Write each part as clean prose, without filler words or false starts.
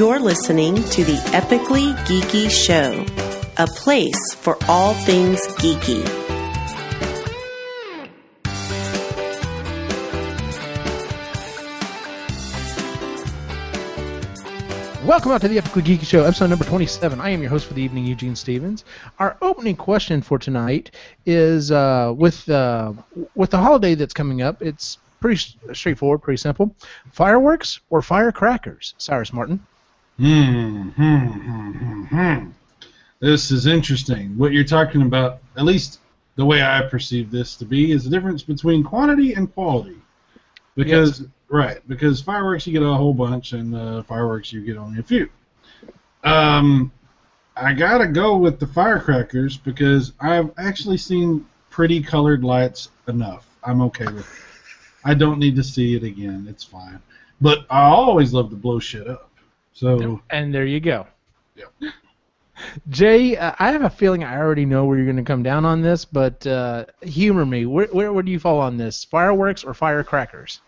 You're listening to the Epically Geeky Show, a place for all things geeky. Welcome out to the Epically Geeky Show, episode number 27. I am your host for the evening, Eugene Stevens. Our opening question for tonight is with the holiday that's coming up. It's pretty straightforward, pretty simple. Fireworks or firecrackers? Cyrus Martin. This is interesting. What you're talking about, at least the way I perceive this to be, is the difference between quantity and quality. Because, yes. Right, because fireworks you get a whole bunch, and fireworks you get only a few. I gotta go with the firecrackers because I've actually seen pretty colored lights enough. I'm okay with it. I don't need to see it again. It's fine. But I always love to blow shit up. So. And there you go. Yeah. Jay, I have a feeling I already know where you're going to come down on this, but humor me. Where do you fall on this? Fireworks or firecrackers?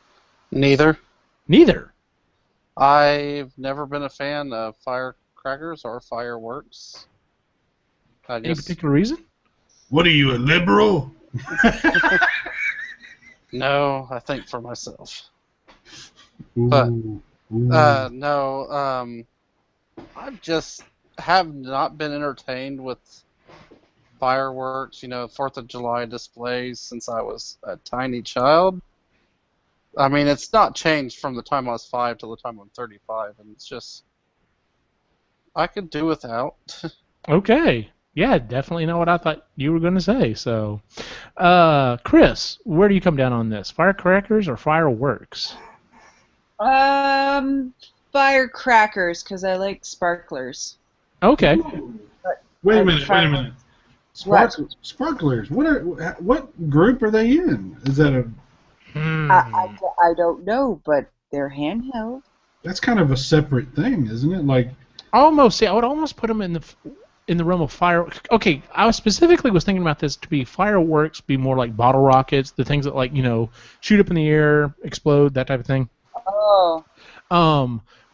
Neither. Neither? I've never been a fan of firecrackers or fireworks. Any particular reason? What are you, a liberal? No, I think for myself. Ooh, But, ooh. no, I just have not been entertained with fireworks, 4th of July displays since I was a tiny child. I mean, it's not changed from the time I was 5 to the time I'm 35, and it's just, I could do without. Okay. Yeah, definitely know what I thought you were going to say. So, Chris, where do you come down on this? Firecrackers or fireworks? Firecrackers, because I like sparklers. Okay. Wait a minute. Sparklers. What group are they in? Is that a? I don't know, but they're handheld. That's kind of a separate thing, isn't it? Like. Almost. See, I would almost put them in the realm of fire. Okay, I was thinking about this to be fireworks, be more like bottle rockets, the things that shoot up in the air, explode, that type of thing. Oh.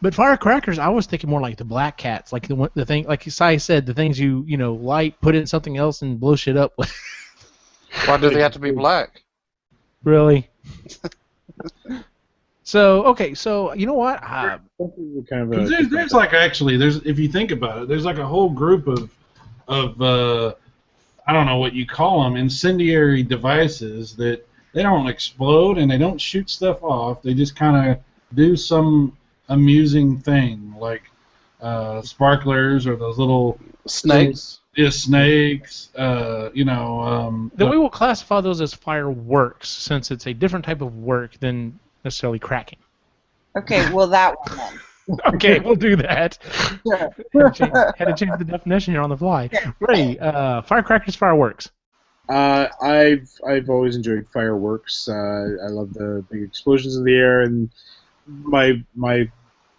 But firecrackers, I was thinking more like the black cats, like the thing, like Sai said, the things you light, put in something else, and blow shit up. Why do they have to be black? Really? So you know what? There's if you think about it, there's like a whole group of I don't know what you call them, incendiary devices that they don't explode and they don't shoot stuff off. They just kind of do some amusing thing, like sparklers or those little snakes. Snakes. Then we will classify those as fireworks, since it's a different type of work than necessarily cracking. Okay, well that one then. Okay, we'll do that. Sure. Had to change the definition here on the fly. Ray, firecrackers, fireworks. I've always enjoyed fireworks. I love the big explosions in the air, and my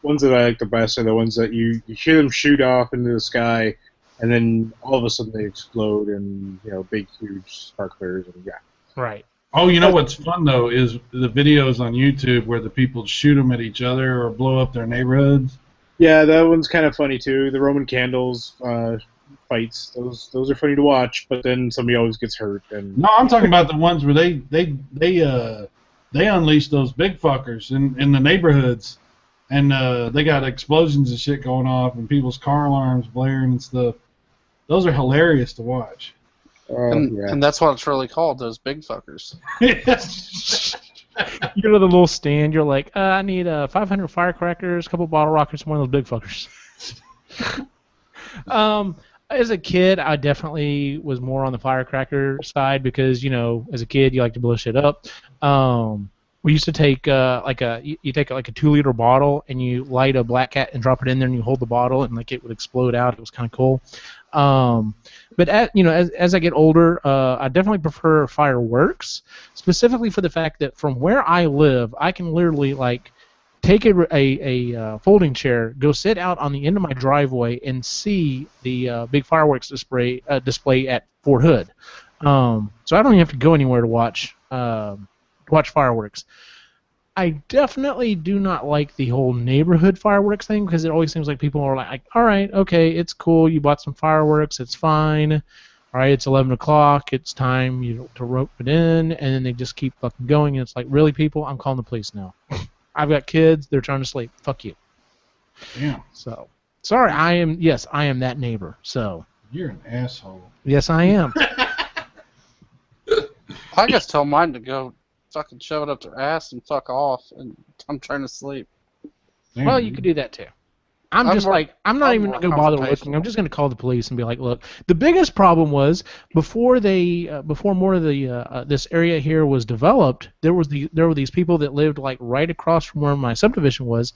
ones that I like the best are the ones that you hear them shoot off into the sky, and then all of a sudden they explode, and big huge sparklers, and yeah. Right. Oh, you know what's fun though is the videos on YouTube where the people shoot them at each other or blow up their neighborhoods. Yeah, that one's kind of funny too. The Roman candles fights, those are funny to watch, but then somebody always gets hurt. And no, I'm talking about the ones where they unleash those big fuckers in the neighborhoods, and they got explosions and shit going off, and people's car alarms blaring and stuff. Those are hilarious to watch. And that's what it's really called, those big fuckers. You go to the little stand, you're like, I need 500 firecrackers, a couple bottle rockets, and one of those big fuckers. As a kid, I definitely was more on the firecracker side because, as a kid, you like to blow shit up. We used to take you take like a 2-liter bottle and you light a black cat and drop it in there and you hold the bottle and it would explode out. It was kind of cool. But as I get older, I definitely prefer fireworks, specifically for the fact that from where I live, I can literally take a folding chair, go sit out on the end of my driveway, and see the big fireworks display at Fort Hood. So I don't even have to go anywhere to watch fireworks. I definitely do not like the whole neighborhood fireworks thing because it always seems like people are like, all right, okay, it's cool. You bought some fireworks. It's fine. All right, it's 11 o'clock. It's time to rope it in. And then they just keep fucking going. And it's like, really, people? I'm calling the police now. I've got kids. They're trying to sleep. Fuck you. Yeah. So, sorry, I am that neighbor. So. You're an asshole. Yes, I am. I just tell mine to go fucking shove it up their ass and fuck off, and I'm trying to sleep. Damn, Well, you dude. could do that too. I'm not I'm even more going to bother looking. I'm just going to call the police and be like, look, the biggest problem was before more of the this area here was developed, there were these people that lived like right across from where my subdivision was,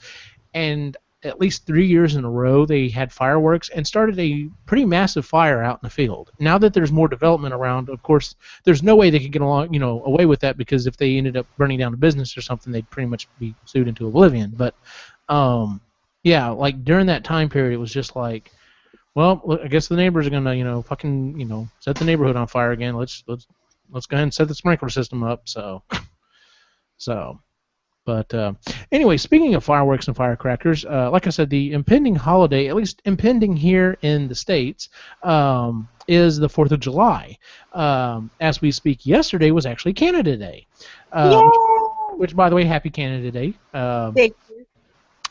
and at least 3 years in a row they had fireworks and started a pretty massive fire out in the field. Now that there's more development around, of course, there's no way they could get away with that, because if they ended up burning down a business or something, they'd pretty much be sued into oblivion. But yeah, like during that time period, it was just like, well, look, I guess the neighbors are gonna, fucking, set the neighborhood on fire again. Let's go ahead and set the sprinkler system up. So. But anyway, speaking of fireworks and firecrackers, like I said, the impending holiday, at least impending here in the States, is the 4th of July. As we speak, yesterday was actually Canada Day. Which, by the way, happy Canada Day. Thank you.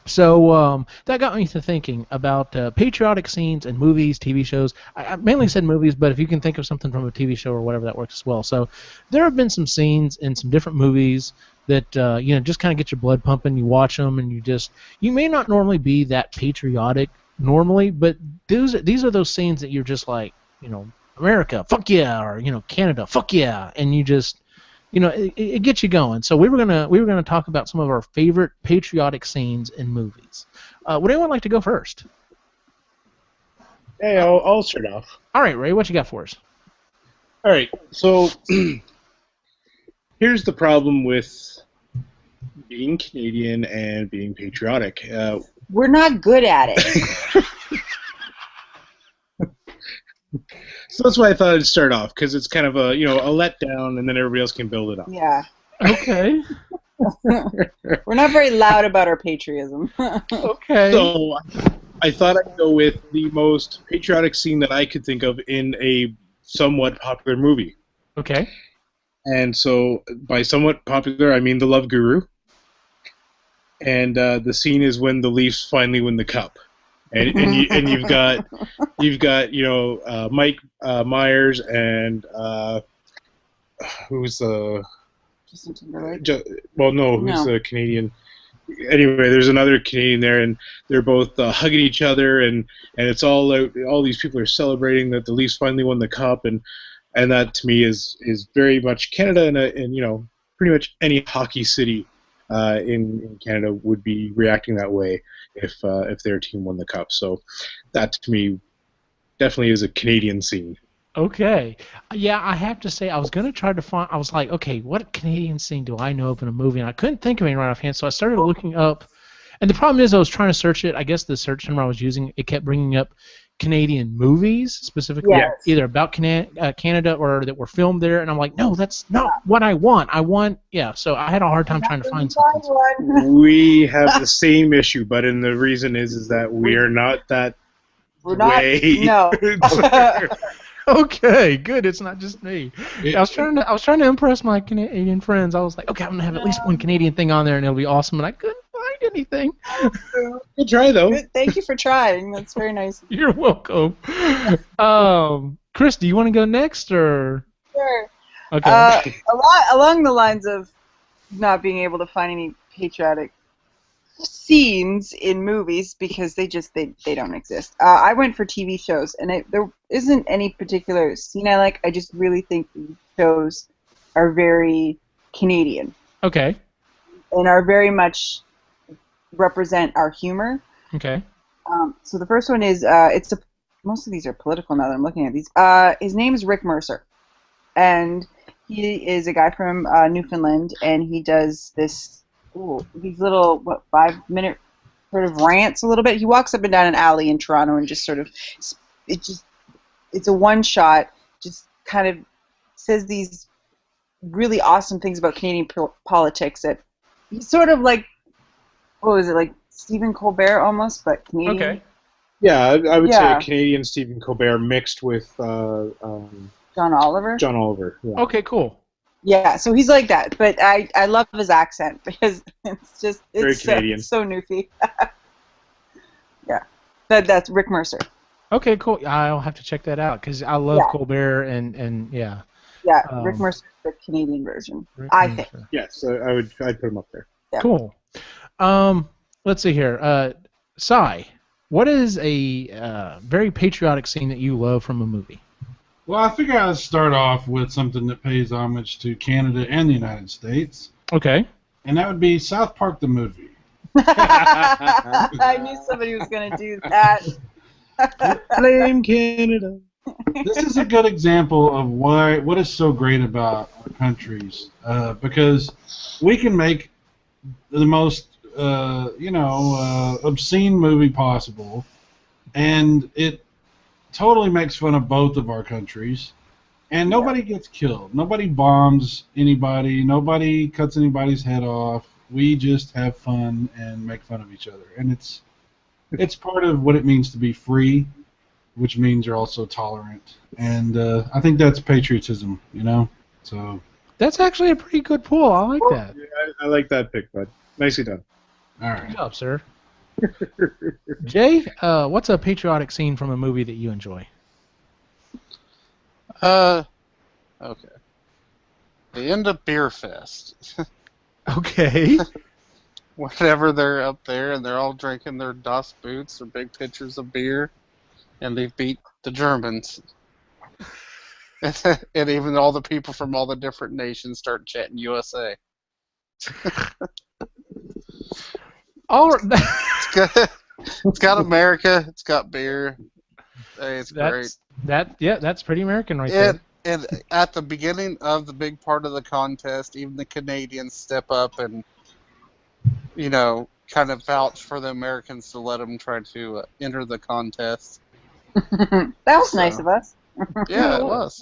So that got me to thinking about patriotic scenes in movies, TV shows. I mainly said movies, but if you can think of something from a TV show or whatever, that works as well. So there have been some scenes in some different movies that just kind of get your blood pumping. You watch them, and you may not normally be that patriotic normally, but these are those scenes that you're just like, America, fuck yeah, or Canada, fuck yeah, and you just. It gets you going. So we were gonna talk about some of our favorite patriotic scenes in movies. Would anyone like to go first? Hey, I'll start off. All right, Ray, what you got for us? All right, so here's the problem with being Canadian and being patriotic. We're not good at it. So that's why I thought I'd start off, because it's kind of a letdown, and then everybody else can build it up. Yeah. Okay. We're not very loud about our patriotism. Okay. So I thought I'd go with the most patriotic scene that I could think of in a somewhat popular movie. Okay. And so by somewhat popular, I mean The Love Guru. And the scene is when the Leafs finally win the cup. And you've got Mike Myers and who's the Justin Timberlake. Who's the Canadian? Anyway, there's another Canadian there, and they're both hugging each other, and it's all these people are celebrating that the Leafs finally won the cup, and that to me is very much Canada, and pretty much any hockey city in Canada would be reacting that way if their team won the cup. So that to me definitely is a Canadian scene. Okay. Yeah, I have to say, I was going to try to find, I was like, okay, what Canadian scene do I know of in a movie? And I couldn't think of any right offhand, so I started looking up. And the problem is I was trying to search it. I guess the search term I was using, it kept bringing up Canadian movies, specifically either about Canada or that were filmed there. And I'm like, no, that's not what I want. So I had a hard time trying to find something. We have the same issue, but the reason is that we are not that way. No. Okay, good. It's not just me. I was trying to impress my Canadian friends. I was like, okay, I'm gonna have at least one Canadian thing on there, and it'll be awesome. And I couldn't find anything. Good try, though. Good. Thank you for trying. That's very nice. You're welcome. Chris, do you want to go next, or? Sure. Okay. Along the lines of not being able to find any patriotic scenes in movies because they don't exist. I went for TV shows, and there isn't any particular scene I like. I just really think these shows are very Canadian. Okay. And are very much represent our humor. Okay. So the first one is most of these are political now that I'm looking at these. His name is Rick Mercer, and he is a guy from Newfoundland, and he does these little 5-minute sort of rants a little bit. He walks up and down an alley in Toronto and just sort of it's a one shot, just kind of says these really awesome things about Canadian politics that he's sort of like, what was it, like Stephen Colbert almost, but Canadian. Okay. Yeah, I would say Yeah. a Canadian Stephen Colbert mixed with John Oliver. John Oliver. Yeah. Okay, cool. Yeah, so he's like that, but I love his accent because it's Very Canadian. so newfie. Yeah, that's Rick Mercer. Okay, cool. I'll have to check that out because I love Yeah. Colbert and yeah. Yeah, Rick Mercer, the Canadian version, Rick I Mercer. think. Yes, I'd put him up there. Yeah. Cool. Let's see here. Cy, what is a very patriotic scene that you love from a movie? Well, I figure I'd start off with something that pays homage to Canada and the United States, Okay. and that would be South Park the movie. I knew somebody was going to do that. Blame Canada. This is a good example of what is so great about our countries, because we can make the most obscene movie possible, and it totally makes fun of both of our countries, and nobody gets killed. Nobody bombs anybody. Nobody cuts anybody's head off. We just have fun and make fun of each other, and it's part of what it means to be free, which means you're also tolerant, and I think that's patriotism, So That's actually a pretty good pull. I like that. Yeah, I like that pick, bud. Nicely done. all right. Good job, sir. Jay, what's a patriotic scene from a movie that you enjoy? Okay. The end of Beer Fest. Okay. Whenever they're up there and they're all drinking their Das Boots or big pitchers of beer, and they beat the Germans. And even all the people from all the different nations start chanting USA. All right. It's got America. It's got beer. Hey, it's great. That's pretty American right there. And at the beginning of the big part of the contest, even the Canadians step up and, kind of vouch for the Americans to let them try to enter the contest. That was nice of us. Yeah, it was.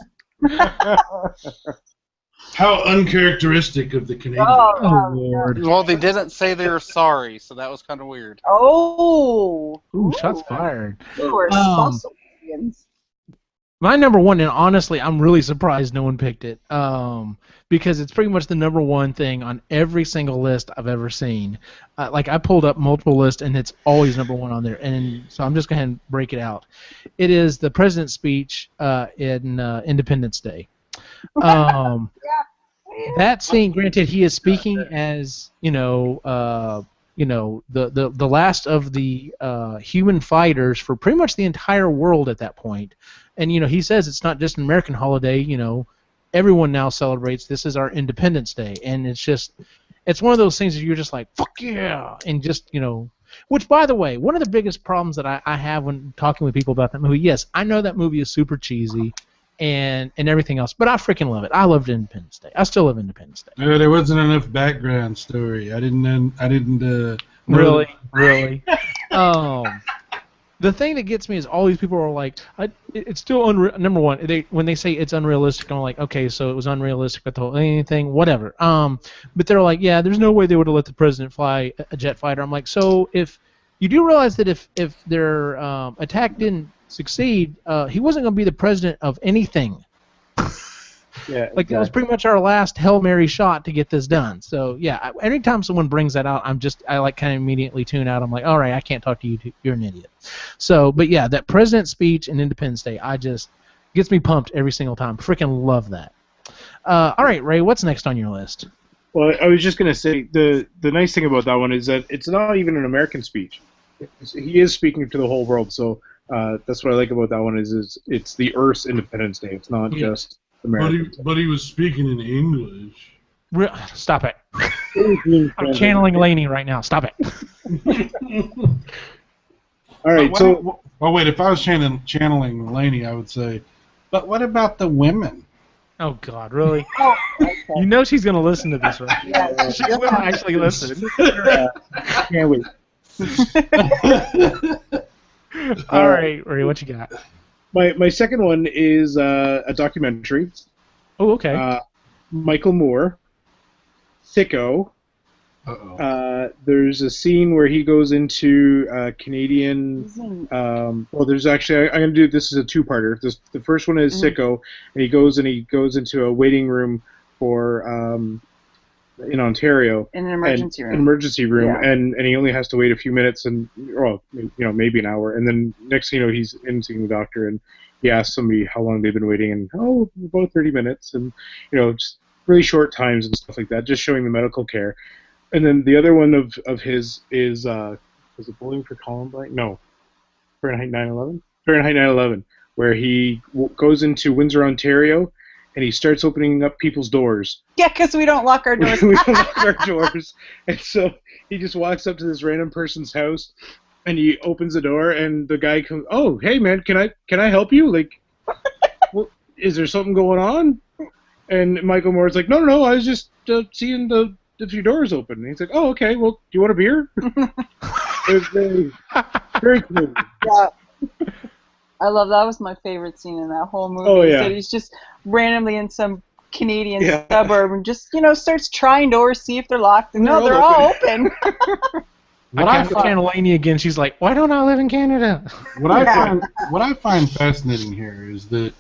How uncharacteristic of the Canadians. Oh, Lord. Well, they didn't say they were sorry, so that was kind of weird. Oh. Ooh, shots fired. You were saucy Canadians. My number one, and honestly, I'm really surprised no one picked it, because it's pretty much the number one thing on every single list I've ever seen. I pulled up multiple lists, and it's always number one on there, and so I'm just going to break it out. It is the president's speech in Independence Day. That scene, granted, he is speaking as the last of the human fighters for pretty much the entire world at that point. And, he says it's not just an American holiday, everyone now celebrates. This is our Independence Day. And it's one of those things that you're just like, fuck yeah! And just, which, by the way, one of the biggest problems that I have when talking with people about that movie, yes, I know that movie is super cheesy and everything else, but I freaking love it. I loved Independence Day. I still love Independence Day. There wasn't enough background story. I didn't. Really? The thing that gets me is all these people are like, it's still number one. When they say it's unrealistic, I'm like, okay, so it was unrealistic with the whole anything, whatever. But they're like, yeah, there's no way they would have let the president fly a jet fighter. I'm like, so if you do realize that if their attack didn't succeed, he wasn't going to be the president of anything. Yeah, That was pretty much our last Hail Mary shot to get this done. So yeah, anytime someone brings that out, I kind of immediately tune out. I'm like, all right, I can't talk to you. You're an idiot. So, but yeah, that president's speech and Independence Day, gets me pumped every single time. Freaking love that. All right, Ray, what's next on your list? Well, I was just gonna say the nice thing about that one is that it's not even an American speech. He is speaking to the whole world. So that's what I like about that one is it's the Earth's Independence Day. It's not just American. But he was speaking in English. Stop it. I'm channeling Laney right now. Stop it. All right, wait. If I was channeling Laney, I would say, but what about the women? Oh God, really? Oh, okay. You know she's gonna listen to this, right? Yeah. She will actually listen. Can't wait. All right, Ray, what you got? My second one is a documentary. Oh, okay. Michael Moore, Sicko, There's a scene where he goes into Canadian. Well, there's actually I'm gonna do this as a two-parter. The first one is Sicko, and he goes into a waiting room for in Ontario. In an emergency room. An emergency room, Yeah. and he only has to wait a few minutes, and maybe an hour, and then next thing you know, he's in seeing the doctor, and he asks somebody how long they've been waiting, and about 30 minutes, and just really short times and stuff like that, just showing the medical care. And then the other one of his is was it Bowling for Columbine? No, Fahrenheit 9/11. Fahrenheit 9/11, where he goes into Windsor, Ontario, and he starts opening up people's doors. Yeah, because we don't lock our doors. We don't lock our doors, and so he just walks up to this random person's house, and he opens the door, and the guy comes. Oh, hey man, can I help you? Like, is there something going on? And Michael Moore's like, no, I was just seeing if your door is open. And he's like, oh, okay, well, do you want a beer? It was very, very cool. Yeah. I love that. Was my favorite scene in that whole movie. Oh, yeah. So he's just randomly in some Canadian suburb and just, starts trying doors, see if they're locked. And no, they're all open. I Canalani again. She's like, why don't I live in Canada? What I find fascinating here is that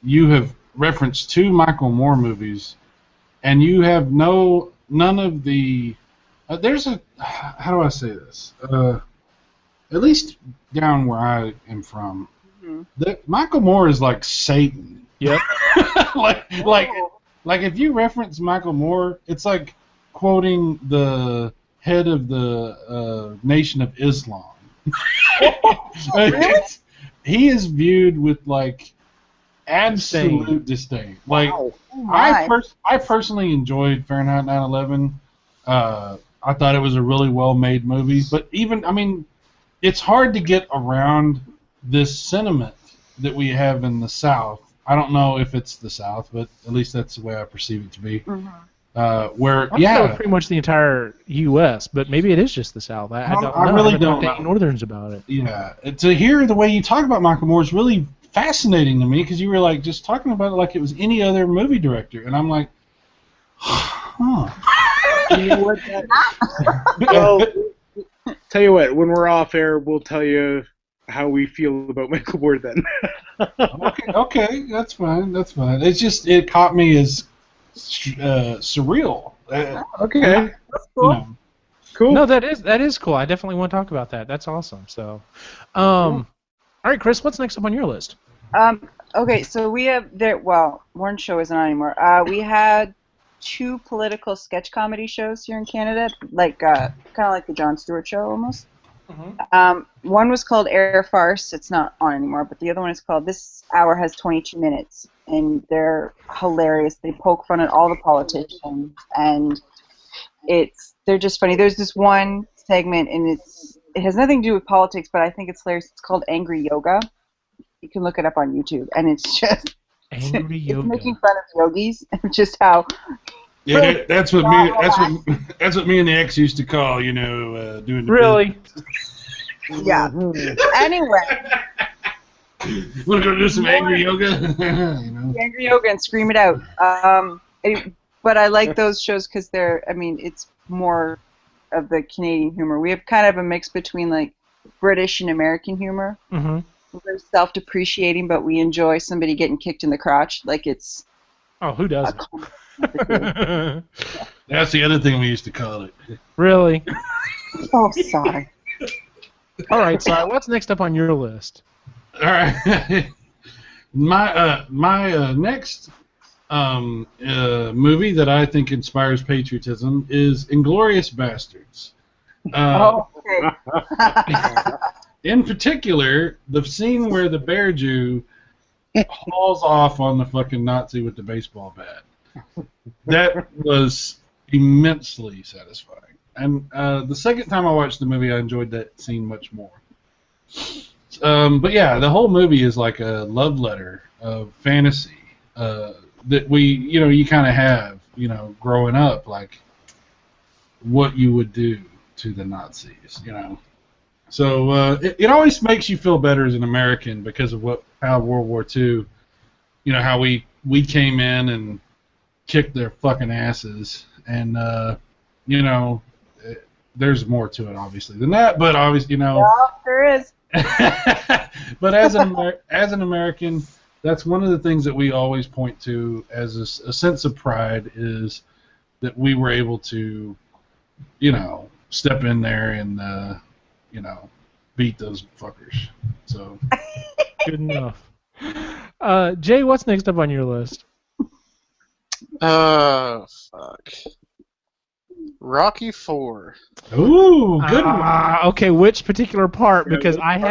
you have referenced 2 Michael Moore movies, and you have none of the. There's a. How do I say this? At least down where I am from, that Michael Moore is like Satan. Yep. like if you reference Michael Moore, it's like quoting the head of the Nation of Islam. Really? He is viewed with like absolute disdain. Like I personally enjoyed Fahrenheit 9/11. I thought it was a really well-made movie, but it's hard to get around this sentiment that we have in the South. I don't know if it's the South, but at least that's the way I perceive it to be. Where pretty much the entire U.S., but maybe it is just the South. I really don't know. Northerns about it. Yeah, to hear the way you talk about Michael Moore is really fascinating to me, because you were like just talking about it like it was any other movie director, and I'm like, huh. You know what? Well, tell you what, when we're off air, we'll tell you how we feel about Michael Moore then. Okay, that's fine. It's just it caught me as surreal. Okay, that's cool. Cool. No, that is cool. I definitely want to talk about that. That's awesome. So, all right, Chris, what's next up on your list? Okay, so we have one show isn't on anymore. We had 2 political sketch comedy shows here in Canada, like kind of like the Jon Stewart Show almost. One was called Air Farce. It's not on anymore, but the other one is called This Hour Has 22 Minutes, and they're hilarious. They poke fun at all the politicians, and they're just funny. There's this one segment, and it has nothing to do with politics, but I think it's hilarious. It's called Angry Yoga. You can look it up on YouTube, and it's just Angry Yoga. It's making fun of yogis and just how. Yeah, that's what me and the ex used to call, doing the really. Yeah. Anyway. Want to go do some angry yoga? Angry yoga and scream it out. But I like those shows because it's more of the Canadian humor. We have kind of a mix between like British and American humor. Mm-hmm. We're self-depreciating, but we enjoy somebody getting kicked in the crotch. Like it's. Oh, who doesn't? That's the other thing we used to call it. Really? Oh, sorry. All right, sorry. What's next up on your list? All right. My next movie that I think inspires patriotism is Inglourious Basterds. Okay. In particular, the scene where the bear Jew hauls off on the fucking Nazi with the baseball bat. That was immensely satisfying. And the second time I watched the movie, I enjoyed that scene much more. But yeah, the whole movie is like a love letter of fantasy that you kind of have, growing up, like what you would do to the Nazis, So it always makes you feel better as an American because of how World War II, how we came in and kicked their fucking asses, and you know, there's more to it obviously than that, but obviously, you know. Yeah, there is. But as an American, that's one of the things that we always point to as a sense of pride is that we were able to, you know, step in there and, you know, beat those fuckers. So. Good enough. Jay, what's next up on your list? Fuck. Rocky IV. Ooh, good one. Okay, which particular part? Because I've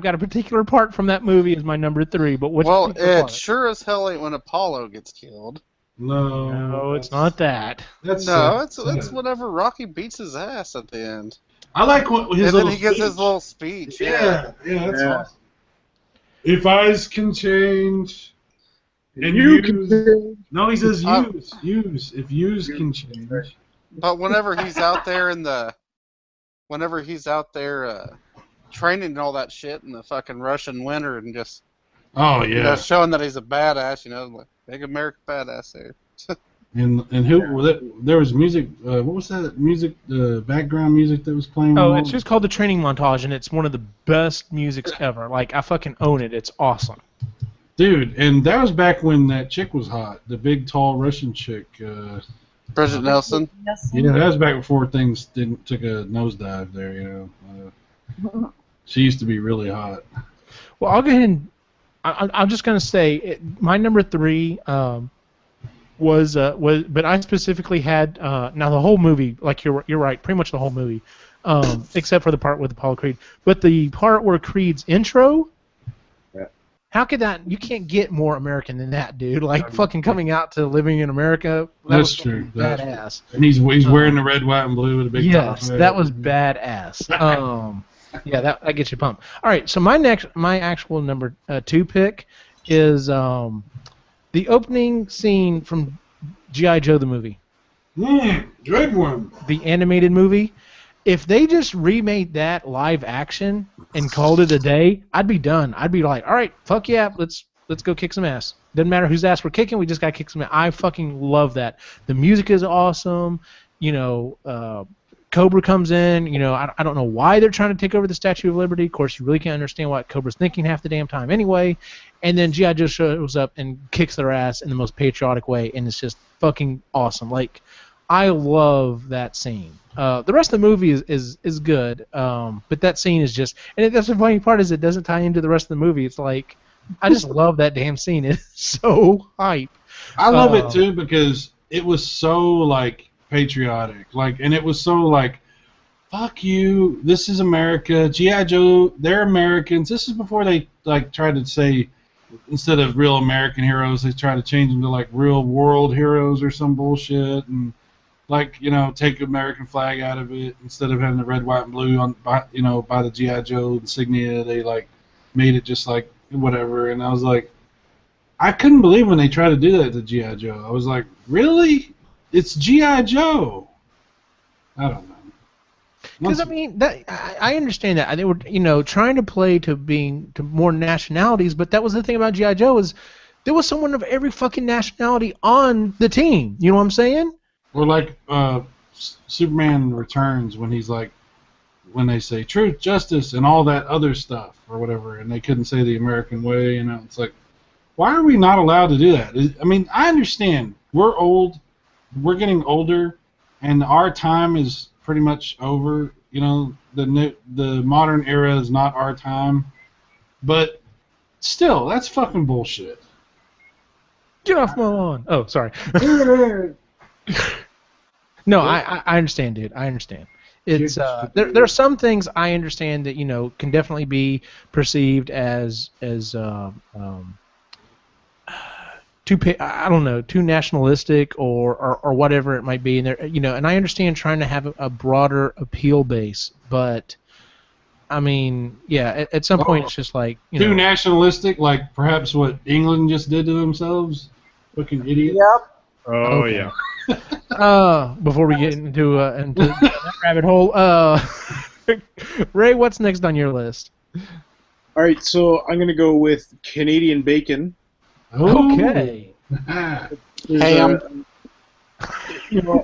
got a particular part from that movie as my number 3, but which Well, particular it part? sure as hell ain't when Apollo gets killed. No, it's not that. It's whenever Rocky beats his ass at the end. I like what his And little then he gives speech. his little speech. Yeah, that's Yeah. awesome. If eyes can change, and You can. no, he says use. If yous can change. But whenever he's out there training and all that shit in the fucking Russian winter and just Oh you know, yeah. showing that he's a badass, you know, like big American badass there. And who there was music. What was that music? Background music that was playing. Oh, it's just called the training montage, and it's one of the best musics ever. Like, I fucking own it. It's awesome. Dude, and that was back when that chick was hot, the big, tall Russian chick. Bridget Nelson. Yeah, that was back before things took a nosedive there. You know, she used to be really hot. Well, I'll go ahead and I'm just gonna say my number 3 was but I specifically had now the whole movie, like you're right, pretty much the whole movie, except for the part with Apollo Creed, but the part where Creed's intro. How could that? You can't get more American than that, dude. Like fucking coming out to living in America. That's true. Badass. And he's wearing the red, white, and blue with a big top. Yes, that was badass. Yeah, that gets you pumped. All right, so my actual number 2 pick is the opening scene from G.I. Joe the movie. Good one. The animated movie. If they just remade that live action and called it a day, I'd be done. I'd be like, all right, fuck yeah, let's go kick some ass. Doesn't matter whose ass we're kicking, we just gotta kick some ass. I fucking love that. The music is awesome. You know, Cobra comes in. You know, I don't know why they're trying to take over the Statue of Liberty. Of course, you really can't understand what Cobra's thinking half the damn time anyway. And then G.I. Joe shows up and kicks their ass in the most patriotic way, and it's just fucking awesome. Like, I love that scene. The rest of the movie is good, but that scene is just, and that's the funny part is it doesn't tie into the rest of the movie. It's like, I just love that damn scene. It's so hype. I love it too because it was so like patriotic, like, and it was so like, fuck you, this is America, G.I. Joe, they're Americans. This is before they like tried to say, instead of real American heroes, they tried to change them to like real world heroes or some bullshit, and like, you know, take American flag out of it instead of having the red, white, and blue on, you know, by the G.I. Joe insignia. They like made it just like whatever, and I was like, I couldn't believe when they tried to do that to G.I. Joe. I was like, really? It's G.I. Joe. I don't know. Because I mean, I understand that they were, you know, trying to play to more nationalities, but that was the thing about G.I. Joe is there was someone of every fucking nationality on the team. You know what I'm saying? Or like Superman Returns when he's like, when they say truth, justice, and all that other stuff or whatever, and they couldn't say the American way, you know, it's like, why are we not allowed to do that? I mean, I understand. We're old. We're getting older, and our time is pretty much over. You know, the modern era is not our time. But still, that's fucking bullshit. Get off my lawn. Oh, sorry. No, I understand, dude. I understand. It's there are some things I understand that, you know, can definitely be perceived as too nationalistic or whatever it might be, and there, you know, and I understand trying to have a broader appeal base, but I mean, yeah, at some point it's just like, you too know, nationalistic, like perhaps what England just did to themselves. Fucking idiot. Yep. Oh Okay. yeah. Before we get into that rabbit hole, Ray, what's next on your list? All right, so I'm gonna go with Canadian bacon. Okay. There's, Ham. you know,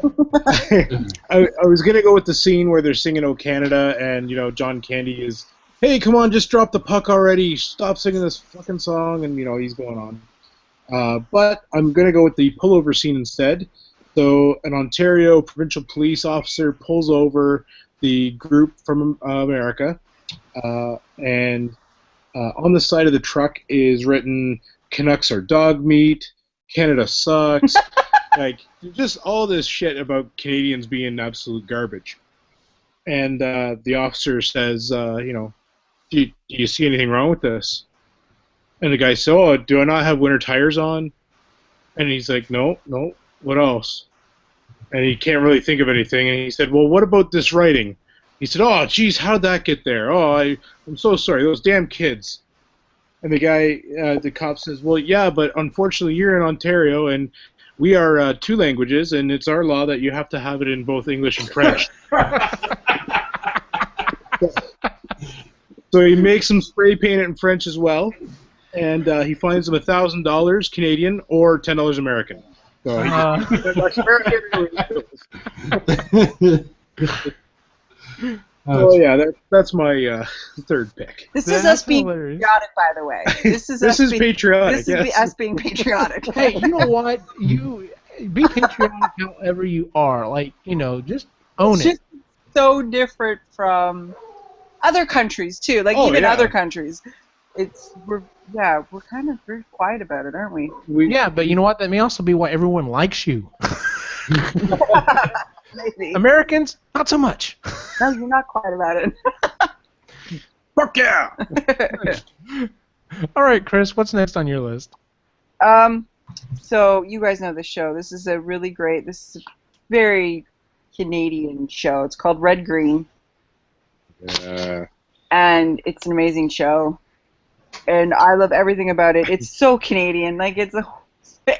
I was gonna go with the scene where they're singing "Oh Canada" and John Candy is, "Hey, come on, just drop the puck already! Stop singing this fucking song!" And he's going on. But I'm gonna go with the pullover scene instead. So an Ontario provincial police officer pulls over the group from America, and on the side of the truck is written "Canucks are dog meat," "Canada sucks," like just all this shit about Canadians being absolute garbage. And the officer says, do you see anything wrong with this? And the guy says, "Oh, do I not have winter tires on?" And he's like, no, what else? And he can't really think of anything. And he said, "Well, what about this writing?" He said, "Oh, geez, how'd that get there? Oh, I'm so sorry, those damn kids." And the guy, the cop says, "Well, yeah, but unfortunately you're in Ontario, and we are two languages, and it's our law that you have to have it in both English and French." So he makes him spray paint it in French as well, and he fines him $1,000 Canadian or $10 American. So yeah, that's my third pick. This is us being patriotic, by the way. This is patriotic. This is us being patriotic. Hey, you know what? You be patriotic however you are. Like, just own it. Just so different from other countries too. Like other countries, we're kind of very quiet about it, aren't we? Yeah, but you know what? That may also be why everyone likes you. Maybe. Americans, not so much. No, you're not quiet about it. Fuck yeah! All right, Chris, what's next on your list? So you guys know this show. This is a very Canadian show. It's called Red Green. And it's an amazing show. And I love everything about it. It's so Canadian. Like, it's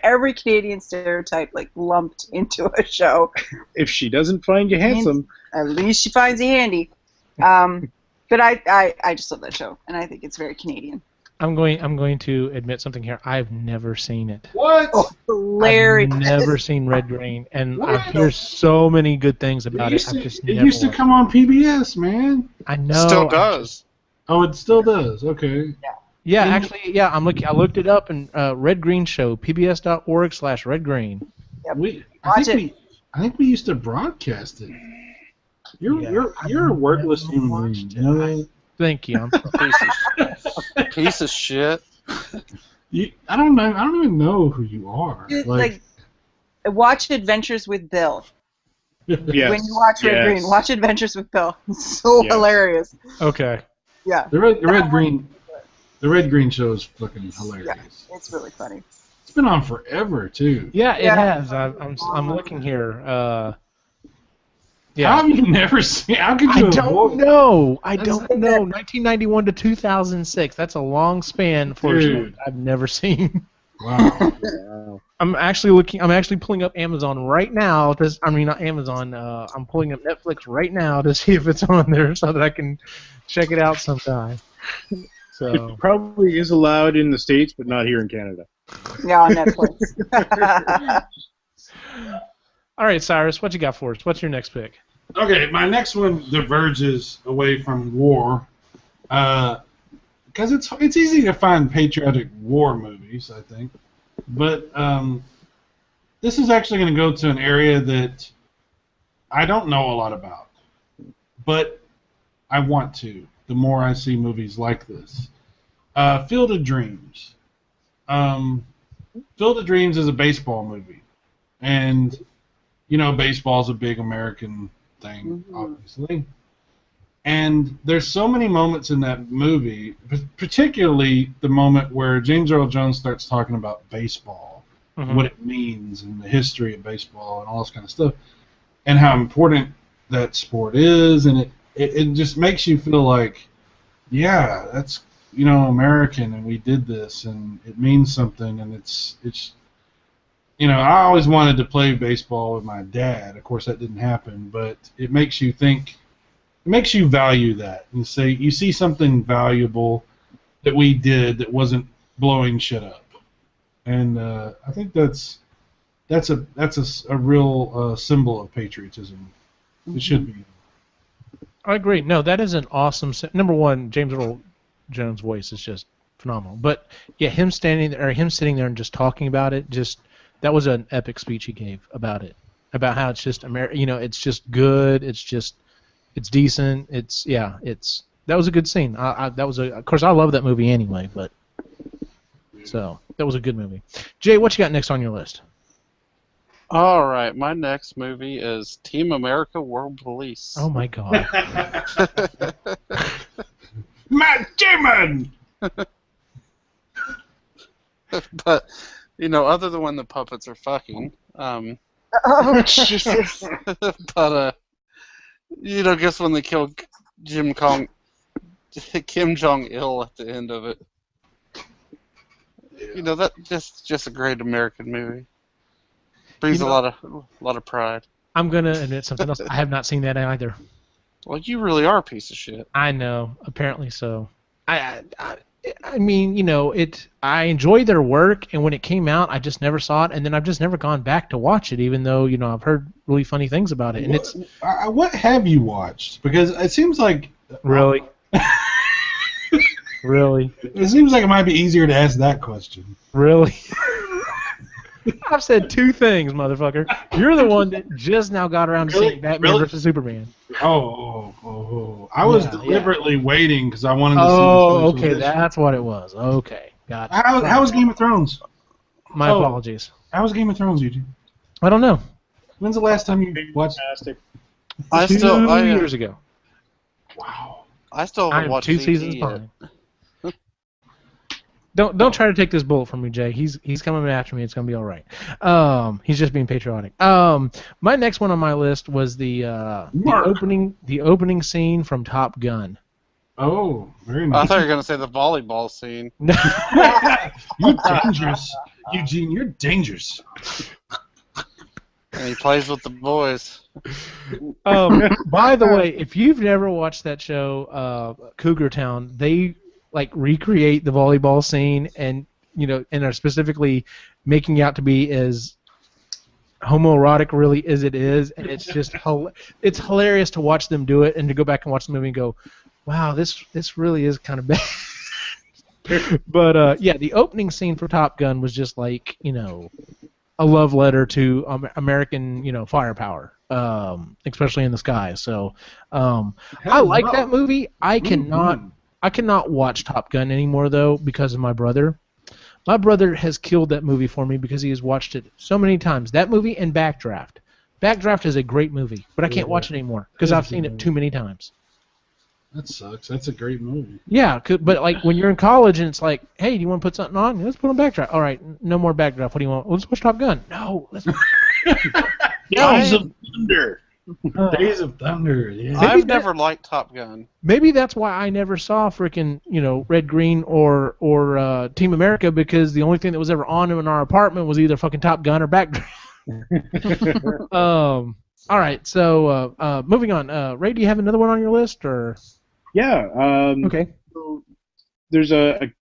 every Canadian stereotype, like, lumped into a show. If she doesn't find you handsome, at least she finds you handy. But I just love that show, and I think it's very Canadian. I'm going to admit something here. I've never seen it. What? Oh, hilarious! I've never seen Red Green, and I hear so many good things about it. It used to come on PBS, man. I know. Still does. Oh, it still does. Okay. Yeah, actually, yeah. I looked it up, and Red Green Show, pbs.org/redgreen. Yep. I think we used to broadcast it. You're a worthless human being. You know that? Thank you. Piece of shit. I don't know. I don't even know who you are. Like watch Adventures with Bill. yes. When you watch Red Green, watch Adventures with Bill. It's so hilarious. Okay. Yeah. The Red Green show is fucking hilarious. Yeah, it's really funny. It's been on forever too. Yeah, it has. I'm looking here. Yeah. How have you never seen? How could you? I don't know. 1991 to 2006. That's a long span for a show I've never seen. Wow. I'm actually pulling up Amazon right now. Not Amazon. I'm pulling up Netflix right now to see if it's on there so that I can check it out sometime. So it probably is allowed in the States, but not here in Canada. Yeah, on Netflix. All right, Cyrus, what you got for us? What's your next pick? Okay, my next one diverges away from war, because it's easy to find patriotic war movies, I think, but this is actually going to go to an area that I don't know a lot about, but I want to. The more I see movies like this, Field of Dreams. Field of Dreams is a baseball movie, and baseball's a big American thing, obviously. And there's so many moments in that movie, particularly the moment where James Earl Jones starts talking about baseball, what it means, and the history of baseball, and all this kind of stuff, and how important that sport is, and it just makes you feel like, yeah, that's American, and we did this, and it means something, and it's. I always wanted to play baseball with my dad. Of course, that didn't happen, but it makes you think. It makes you value that. You see something valuable that we did that wasn't blowing shit up, and I think that's that's a real symbol of patriotism. It should be. I agree. No, that is an awesome. Number one, James Earl Jones' voice is just phenomenal. But yeah, him sitting there and just talking about it, that was an epic speech he gave about it, about how it's just it's just good. It's decent. That was a good scene. Of course, I love that movie anyway, but so that was a good movie. Jay, what you got next on your list? All right, my next movie is Team America: World Police. Oh my God. Matt Damon. But other than when the puppets are fucking, Oh Jesus! but guess when they kill Kim Jong Il at the end of it. That's just a great American movie. Brings a lot of pride. I'm gonna admit something else. I have not seen that either. Well, you really are a piece of shit. I know. Apparently so. I mean, I enjoy their work, and when it came out, I just never saw it, and then I've just never gone back to watch it, even though I've heard really funny things about it. And What have you watched? Because it seems like really. Really? It seems like it might be easier to ask that question. Really? I've said two things, motherfucker. You're the one that just now got around to seeing Batman versus Superman. Oh. I was deliberately waiting because I wanted to see. Oh, okay, that's what it was. Okay, got it. How was Game of Thrones? My apologies. How was Game of Thrones, Eugene? I don't know. When's the last time you watched? Fantastic. 2 years ago. Wow. I still haven't watched 2 CT seasons yet. behind. Don't try to take this bullet from me, Jay. He's coming after me. It's gonna be all right. He's just being patriotic. My next one on my list was the opening scene from Top Gun. Oh, very nice. I thought you were gonna say the volleyball scene. You're dangerous, Eugene. You're dangerous. And he plays with the boys. By the way, if you've never watched that show, Cougar Town, they recreate the volleyball scene and are specifically making out to be as homoerotic really as it is, and it's just it's hilarious to watch them do it and to go back and watch the movie and go, wow, this really is kind of bad. But the opening scene for Top Gun was just a love letter to American firepower, especially in the sky. So I like that movie. I cannot watch Top Gun anymore, though, because of my brother. My brother has killed that movie for me because he has watched it so many times. That movie and Backdraft. Backdraft is a great movie, but I can't watch it anymore because I've seen it too many times. That sucks. That's a great movie. Yeah, but when you're in college and it's like, hey, do you want to put something on? Let's put on Backdraft. All right, no more Backdraft. What do you want? Let's watch Top Gun. No, let's. Days of Thunder. Days of Thunder. Yeah. I've never liked Top Gun. Maybe that's why I never saw freaking Red, Green, or Team America, because the only thing that was ever on in our apartment was either fucking Top Gun or Backdraft. All right, so moving on. Ray, do you have another one on your list, or? Yeah. Okay. So there's a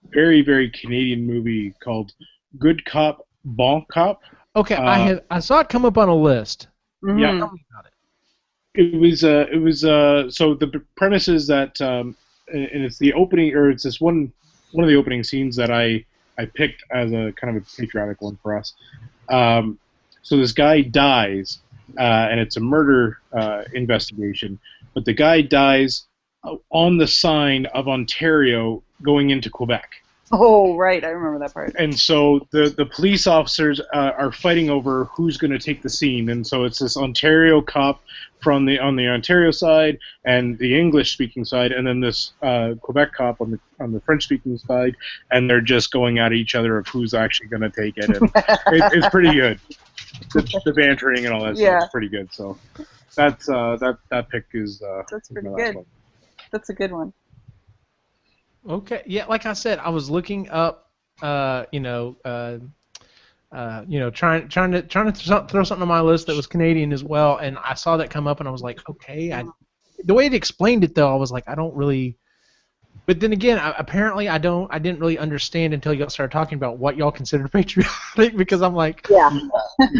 very, very Canadian movie called Good Cop, Bon Cop. Okay, I saw it come up on a list. Yeah. Tell me about it. It was so the premise is that and it's the opening, or it's this one of the opening scenes that I picked as a kind of a patriotic one for us. So this guy dies, and it's a murder investigation, but the guy dies on the sign of Ontario going into Quebec. Oh, right, I remember that part. And so the police officers are fighting over who's going to take the scene, and so it's this Ontario cop on the Ontario side and the English-speaking side, and then this Quebec cop on the French-speaking side, and they're just going at each other of who's actually going to take it. And it's pretty good. The bantering and all that stuff is pretty good. So that's that pick is. That's pretty good. One. That's a good one. Okay, yeah, like I said, I was looking up, trying to throw something on my list that was Canadian as well, and I saw that come up, and I was like, okay. The way it explained it, though, I was like, I don't really But then again, apparently I didn't really understand until y'all started talking about what y'all considered patriotic, because I'm like, Yeah.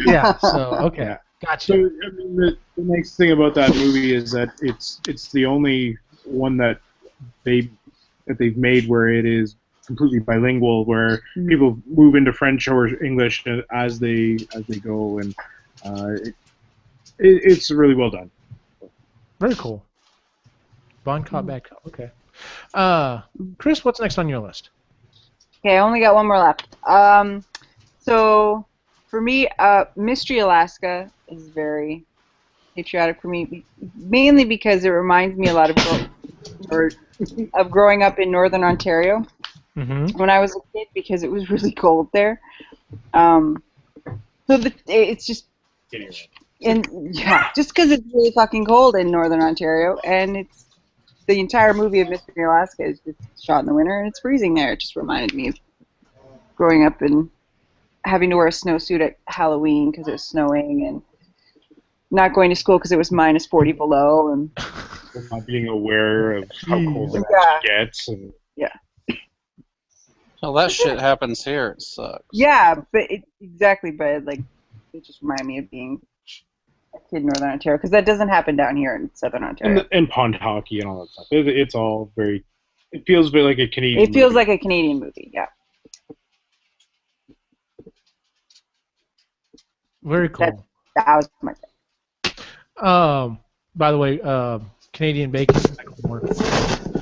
yeah. So okay, Yeah. gotcha. So I mean, the nice thing about that movie is that it's the only one that they've made where it is completely bilingual, where people move into French or English as they go, and it's really well done. Very cool. Bon cop, bad cop. Okay. Chris, what's next on your list? Okay, I only got one more left. So for me, Mystery Alaska is very patriotic for me, mainly because it reminds me a lot of growing up in Northern Ontario when I was a kid, because it was really cold there. So it's just, and yeah, just because it's really fucking cold in Northern Ontario, and it's the entire movie of Mystery Alaska is just shot in the winter, and it's freezing there. It just reminded me of growing up and having to wear a snowsuit at Halloween because it was snowing, and not going to school because it was minus 40 below, and not being aware of how cold it actually gets. And yeah. Well, that shit happens here. It sucks. Yeah, but exactly. But like, it just reminded me of being a kid in Northern Ontario, because that doesn't happen down here in Southern Ontario. And pond hockey and all that stuff. It's all very. It feels a bit like a Canadian. It feels like a Canadian movie. Yeah. Very cool. That was my thing. By the way, Canadian bacon.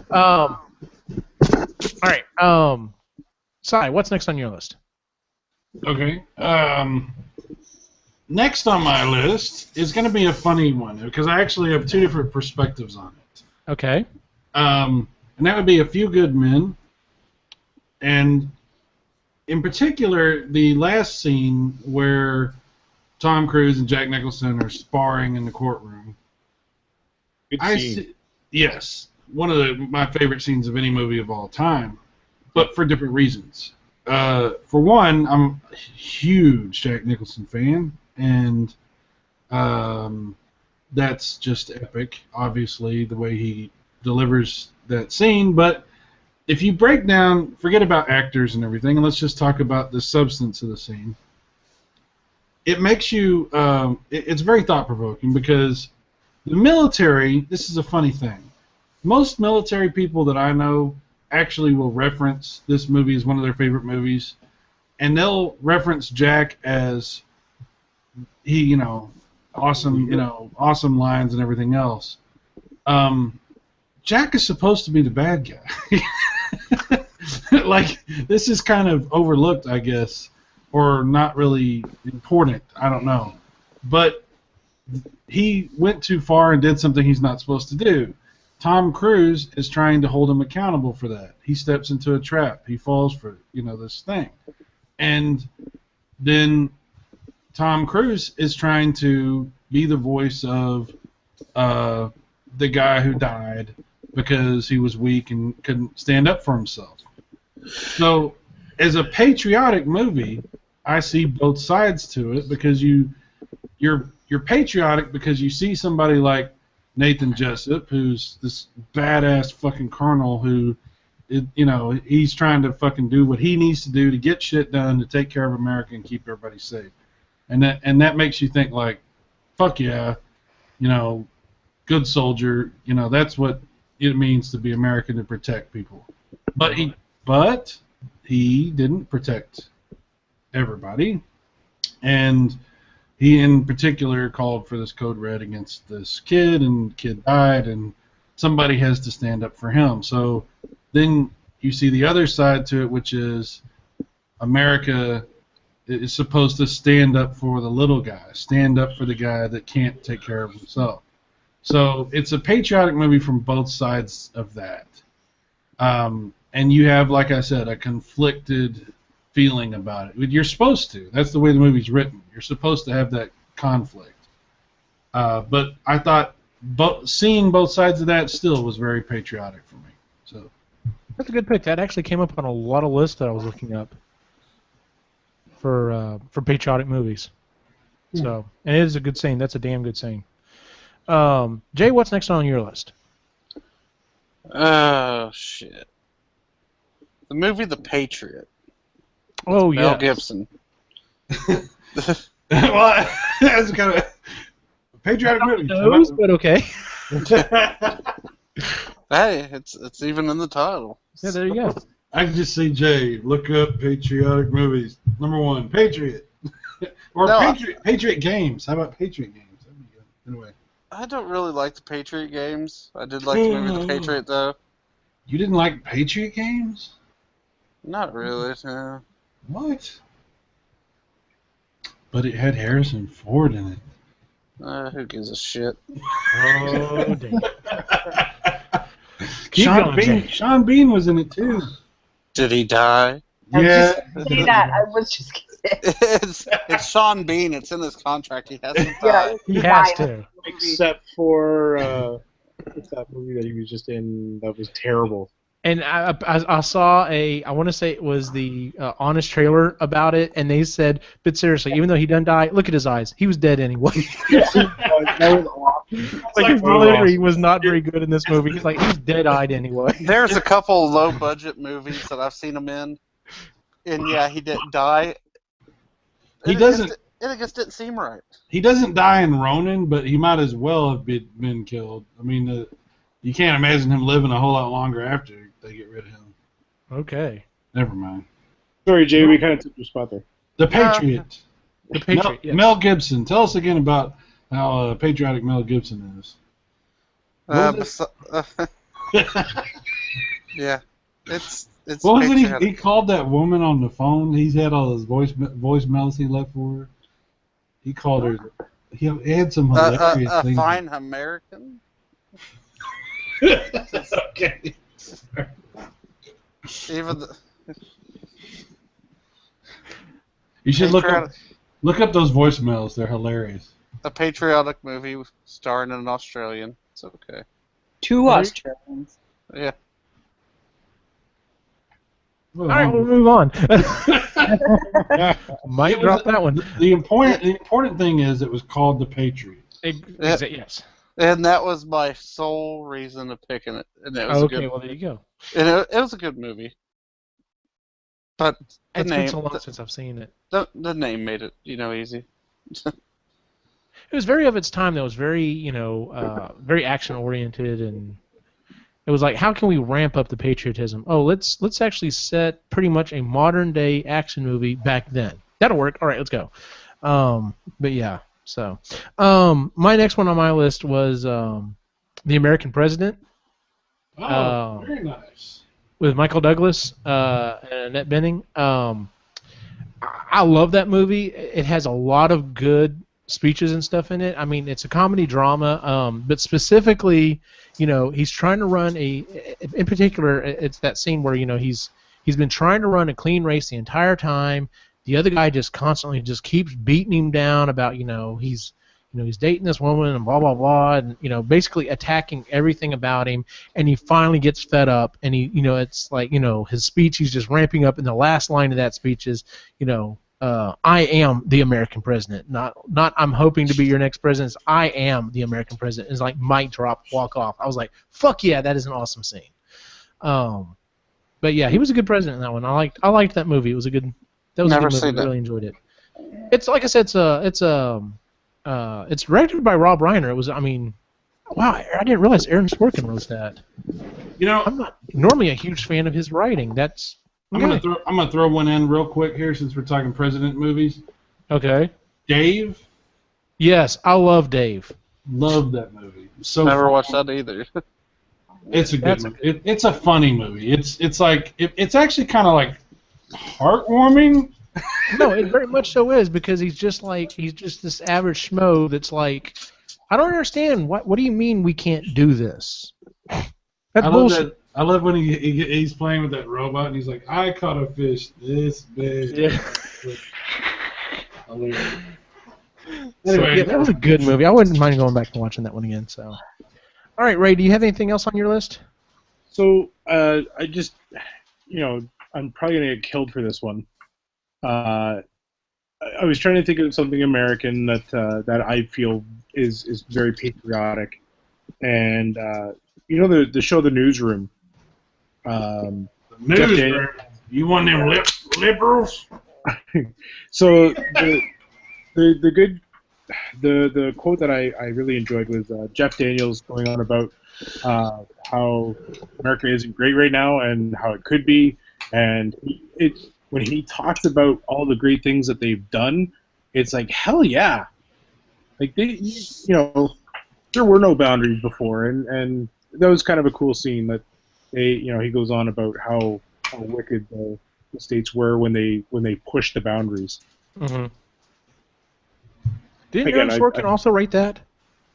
All right. Sai, what's next on your list? Okay. Next on my list is going to be a funny one, because I actually have two different perspectives on it. Okay. And that would be A Few Good Men. And in particular, the last scene where Tom Cruise and Jack Nicholson are sparring in the courtroom. Good scene. Yes. One of my favorite scenes of any movie of all time, but for different reasons. For one, I'm a huge Jack Nicholson fan, and that's just epic, obviously, the way he delivers that scene. But if you break down, forget about actors and everything, and let's just talk about the substance of the scene. It makes you, it's very thought-provoking, because the military, this is a funny thing. Most military people that I know actually will reference this movie as one of their favorite movies, and they'll reference Jack as awesome lines and everything else. Jack is supposed to be the bad guy. Like, this is kind of overlooked, I guess, or not really important. I don't know. But he went too far and did something he's not supposed to do. Tom Cruise is trying to hold him accountable for that. He steps into a trap. He falls for, this thing. And then Tom Cruise is trying to be the voice of the guy who died because he was weak and couldn't stand up for himself. So, as a patriotic movie, I see both sides to it, because you're patriotic because you see somebody like Nathan Jessup, who's this badass fucking colonel who, he's trying to fucking do what he needs to do to get shit done, to take care of America and keep everybody safe. And that makes you think, like, fuck yeah, good soldier, that's what it means to be American, to protect people. But he didn't protect everybody, and he in particular called for this code red against this kid, and the kid died, and somebody has to stand up for him. So then you see the other side to it, which is America is supposed to stand up for the little guy, stand up for the guy that can't take care of himself. So it's a patriotic movie from both sides of that. And you have, like I said, a conflicted feeling about it. You're supposed to. That's the way the movie's written. You're supposed to have that conflict. But I thought seeing both sides of that still was very patriotic for me. So that's a good pick. That actually came up on a lot of lists that I was looking up for patriotic movies. So, and it is a good scene. That's a damn good scene. Jay, what's next on your list? Oh shit! The movie The Patriot. Oh Mel yeah. Gibson. Well, that's kind of a patriotic movie. Knows, but okay. Hey, it's even in the title. Yeah, there you go. I can just see Jay look up patriotic movies. Number 1, Patriot, or No, Patriot games. How about Patriot games? That'd be good. Anyway, I don't really like the Patriot games. I did like the movie The Patriot, though. you didn't like Patriot games? Not really. No. What? But it had Harrison Ford in it. Who gives a shit? Oh damn. Sean Bean was in it too. Did he die? I was Yeah. just gonna say that. I was just gonna say. it's Sean Bean. It's in his contract. He has to die. Yeah, He die has in to. the movie. Except for what's that movie that he was just in that was terrible? And I saw I want to say it was the Honest trailer about it, and they said, but seriously, even though he done die, look at his eyes. He was dead anyway. That was awesome. Like his delivery was not very good in this movie. He's like, he's dead-eyed anyway. There's a couple low-budget movies that I've seen him in, and yeah, he didn't die. He And doesn't. It just didn't seem right. He doesn't die in Ronin, but he might as well have been killed. I mean, you can't imagine him living a whole lot longer after they get rid of him. Okay. Never mind. Sorry, Jay, we kind of took your spot there. The Patriot. The Patriot. yes. Mel Gibson. Tell us again about how patriotic Mel Gibson is. Yeah, it's. What was it patriotic. he called that woman on the phone? He's had all those voicemails he left for her. He called her. He had some hilarious a things. fine American. Okay. Even the, You should patriotic, look up those voicemails. They're hilarious. a patriotic movie starring an Australian. It's okay. 2 Australians. Yeah. Well, All right, we'll move on. Might drop that one. The important thing is it was called The Patriot. Yes. And that was my sole reason of picking it. And it was a Okay, good. well there you go. And it was a good movie. But the It's name, been so long since I've seen it. the name made it, easy. It was very of its time. That was very, very action oriented, and it was like, how can we ramp up the patriotism? Oh, let's actually set pretty much a modern day action movie back then. That'll work. All right, let's go. But yeah, so my next one on my list was The American President. Oh, very nice. With Michael Douglas and Annette Bening. I love that movie. It has a lot of good speeches and stuff in it. I mean, it's a comedy drama, but specifically, he's trying to run in particular, it's that scene where, he's been trying to run a clean race the entire time. The other guy just constantly just keeps beating him down about, he's dating this woman and blah, blah, blah, and, basically attacking everything about him, and he finally gets fed up, and it's like, his speech, he's just ramping up, and the last line of that speech is, I am the American president, not I'm hoping to be your next president. It's, I am the American president. It's like mic drop, walk off. I was like, fuck yeah, that is an awesome scene. But yeah, he was a good president in that one. I liked that movie. It was a good. That was Never a good seen movie. I it. really enjoyed it. It's like I said, it's directed by Rob Reiner. It was, wow, I didn't realize Aaron Sorkin wrote that. I'm not normally a huge fan of his writing. That's I'm gonna throw one in real quick here since we're talking president movies. okay. Dave, Yes, I love Dave. loved that movie. So Never fun. watched that either. It's a good movie. It's a funny movie. It's like it's actually kind of like heartwarming. No, it very much so is, because he's just this average schmo that's like, I don't understand. What do you mean we can't do this? That's bullshit. I love when he's playing with that robot and he's like, I caught a fish this big. Yeah. Anyway, Yeah, that was a good movie. I wouldn't mind going back and watching that one again. So, all right, Ray, do you have anything else on your list? So I just, I'm probably gonna get killed for this one. I was trying to think of something American that I feel is very patriotic, and you know the show The Newsroom. Jeff Daniels. You want them liberals? So the quote that I really enjoyed was Jeff Daniels going on about how America isn't great right now and how it could be, and when he talks about all the great things that they've done, it's like hell yeah, like there were no boundaries before, and that was kind of a cool scene that he goes on about how wicked the states were when they pushed the boundaries. Mm-hmm. Didn't Again, Aaron Sorkin also write that?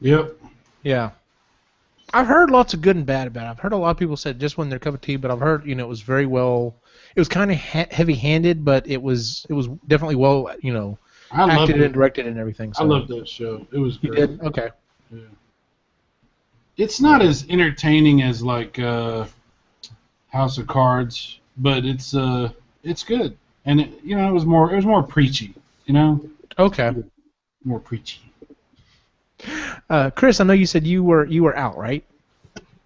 Yep. Yeah. I've heard lots of good and bad about it. I've heard a lot of people said just when their cup of tea, but I've heard it was very well. It was kind of heavy-handed, but it was definitely well acted and directed and everything. So. I loved that show. It was great. You did? Okay. Yeah. It's not as entertaining as like House of Cards, but it's good, and it was more preachy, Okay. more preachy. Chris, I know you said you were out, right?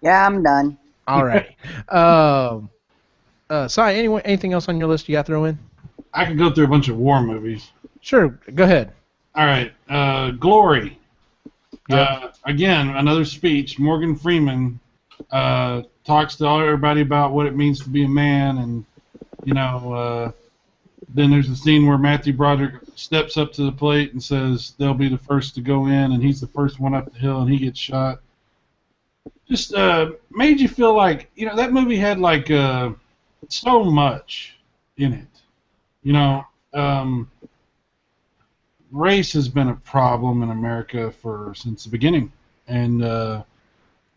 Yeah, I'm done. All right. Sorry. Anyway, anything else on your list you got to throw in? I could go through a bunch of war movies. Sure. Go ahead. All right. Glory. Yep. Again, another speech. Morgan Freeman talks to everybody about what it means to be a man, and then there's the scene where Matthew Broderick steps up to the plate and says they'll be the first to go in, and he's the first one up the hill, and he gets shot. Just made you feel like that movie had like so much in it. Race has been a problem in America since the beginning, and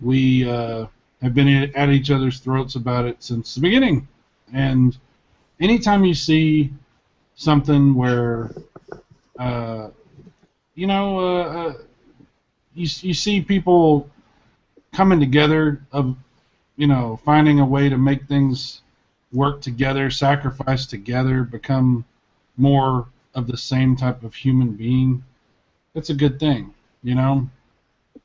we have been at each other's throats about it since the beginning. And anytime you see something where you see people coming together of finding a way to make things work together, sacrifice together, become more of the same type of human being, that's a good thing,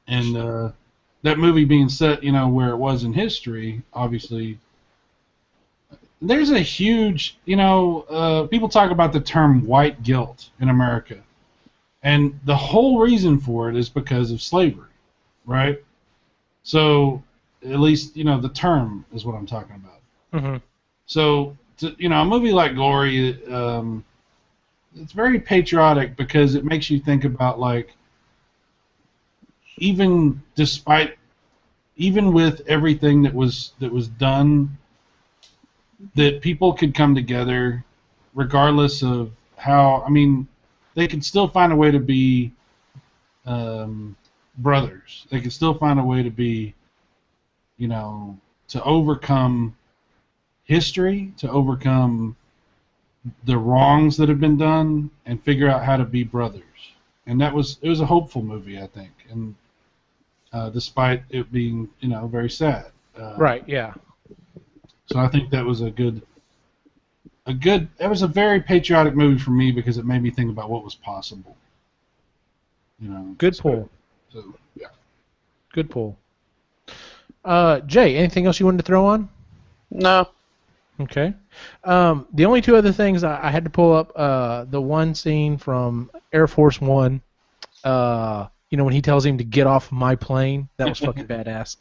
and that movie being set where it was in history, obviously there's a huge people talk about the term white guilt in America, and the whole reason for it is because of slavery, right? So at least the term is what I'm talking about. Mm-hmm. So a movie like Glory, it's very patriotic because it makes you think about like even with everything that was done, that people could come together regardless of how. I mean, they could still find a way to be brothers. They could still find a way to be, to overcome history, to overcome the wrongs that have been done, and figure out how to be brothers. And it was a hopeful movie, I think, and despite it being very sad. Right. Yeah. So I think that was it was a very patriotic movie for me because it made me think about what was possible. Good pull. So yeah. Good pull. Jay, anything else you wanted to throw on? No. Okay. The only two other things I had to pull up, the one scene from Air Force One, when he tells him to get off my plane, that was fucking badass.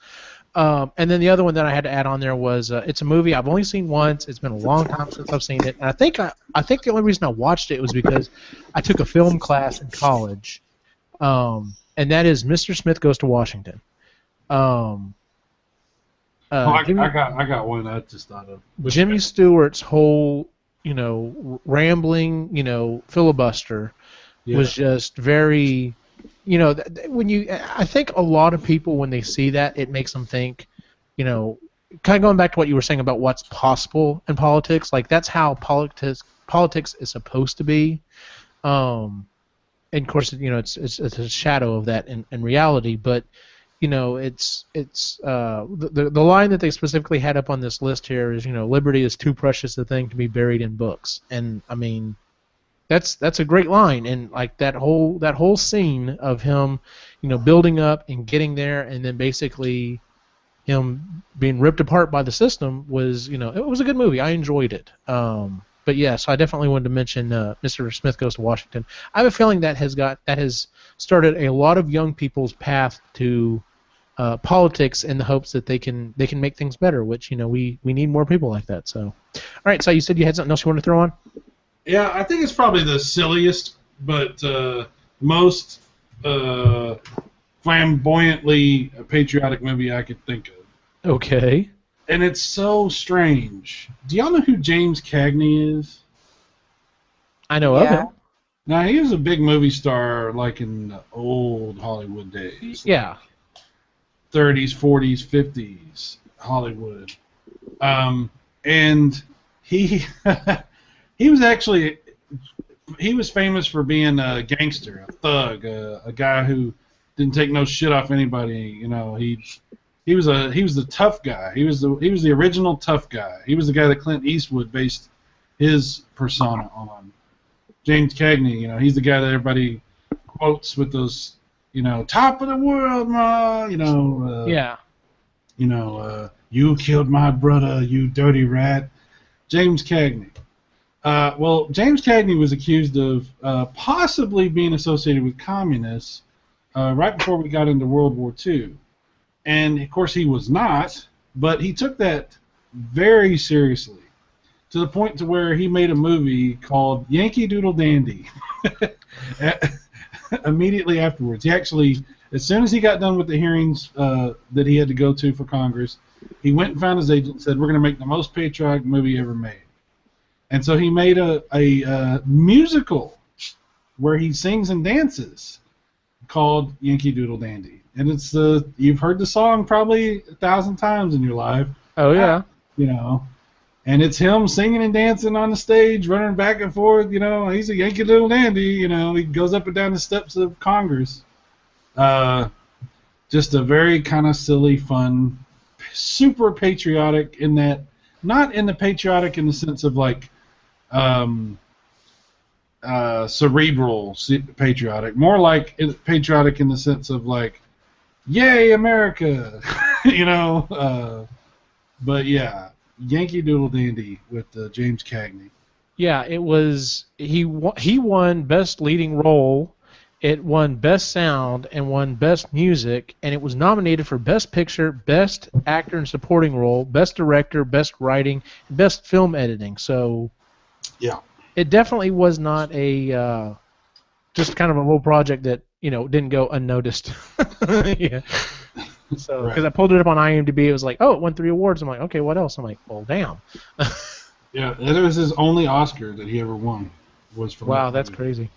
And then the other one that I had to add on there was it's a movie I've only seen once. It's been a long time since I've seen it, and I think the only reason I watched it was because I took a film class in college, and that is Mr. Smith Goes to Washington. I got one I just thought of. Jimmy Stewart's whole rambling filibuster was just very. I think a lot of people, when they see that, it makes them think, kind of going back to what you were saying about what's possible in politics, like that's how politics is supposed to be. And of course, it's a shadow of that in reality, but it's the line that they specifically had up on this list here is, liberty is too precious a thing to be buried in books. And I mean, that's a great line, and like that whole scene of him, building up and getting there, and then basically, him being ripped apart by the system was, it was a good movie. I enjoyed it. But yeah, so I definitely wanted to mention Mr. Smith Goes to Washington. I have a feeling that has started a lot of young people's path to politics in the hopes that they can make things better. Which we need more people like that. So, all right. So you said you had something else you wanted to throw on? Yeah, I think it's probably the silliest, but most flamboyantly patriotic movie I could think of. Okay. And it's so strange. Do y'all know who James Cagney is? I know of him. Now, he was a big movie star, like in the old Hollywood days. Yeah. 30s, 40s, 50s Hollywood. And he he was famous for being a gangster, a thug, a guy who didn't take no shit off anybody. He was the tough guy. He was the original tough guy. He was the guy that Clint Eastwood based his persona on. James Cagney, he's the guy that everybody quotes with those, top of the world, ma, yeah. You killed my brother, you dirty rat. James Cagney. Well, James Cagney was accused of possibly being associated with communists right before we got into World War II. And, of course, he was not, but he took that very seriously to the point to where he made a movie called Yankee Doodle Dandy immediately afterwards. He actually, as soon as he got done with the hearings that he had to go to for Congress, he went and found his agent and said, we're going to make the most patriotic movie ever made. And so he made a musical where he sings and dances called Yankee Doodle Dandy. And it's you've heard the song probably 1,000 times in your life. Oh yeah. And it's him singing and dancing on the stage, running back and forth. He's a Yankee Doodle Dandy. He goes up and down the steps of Congress. Just a very kind of silly, fun, super patriotic in that, not in the patriotic in the sense of like cerebral patriotic, more like patriotic in the sense of like, yay, America, but yeah, Yankee Doodle Dandy with James Cagney. Yeah, it was, he won Best Leading Role, it won Best Sound, and won Best Music, and it was nominated for Best Picture, Best Actor in Supporting Role, Best Director, Best Writing, and Best Film Editing. So yeah, it definitely was not a just kind of a little project that didn't go unnoticed. Yeah. So because I pulled it up on IMDb, it was like, oh, it won 3 awards. I'm like, okay, what else? I'm like, well, damn. Yeah, it was his only Oscar that he ever won. Was for wow, that's crazy.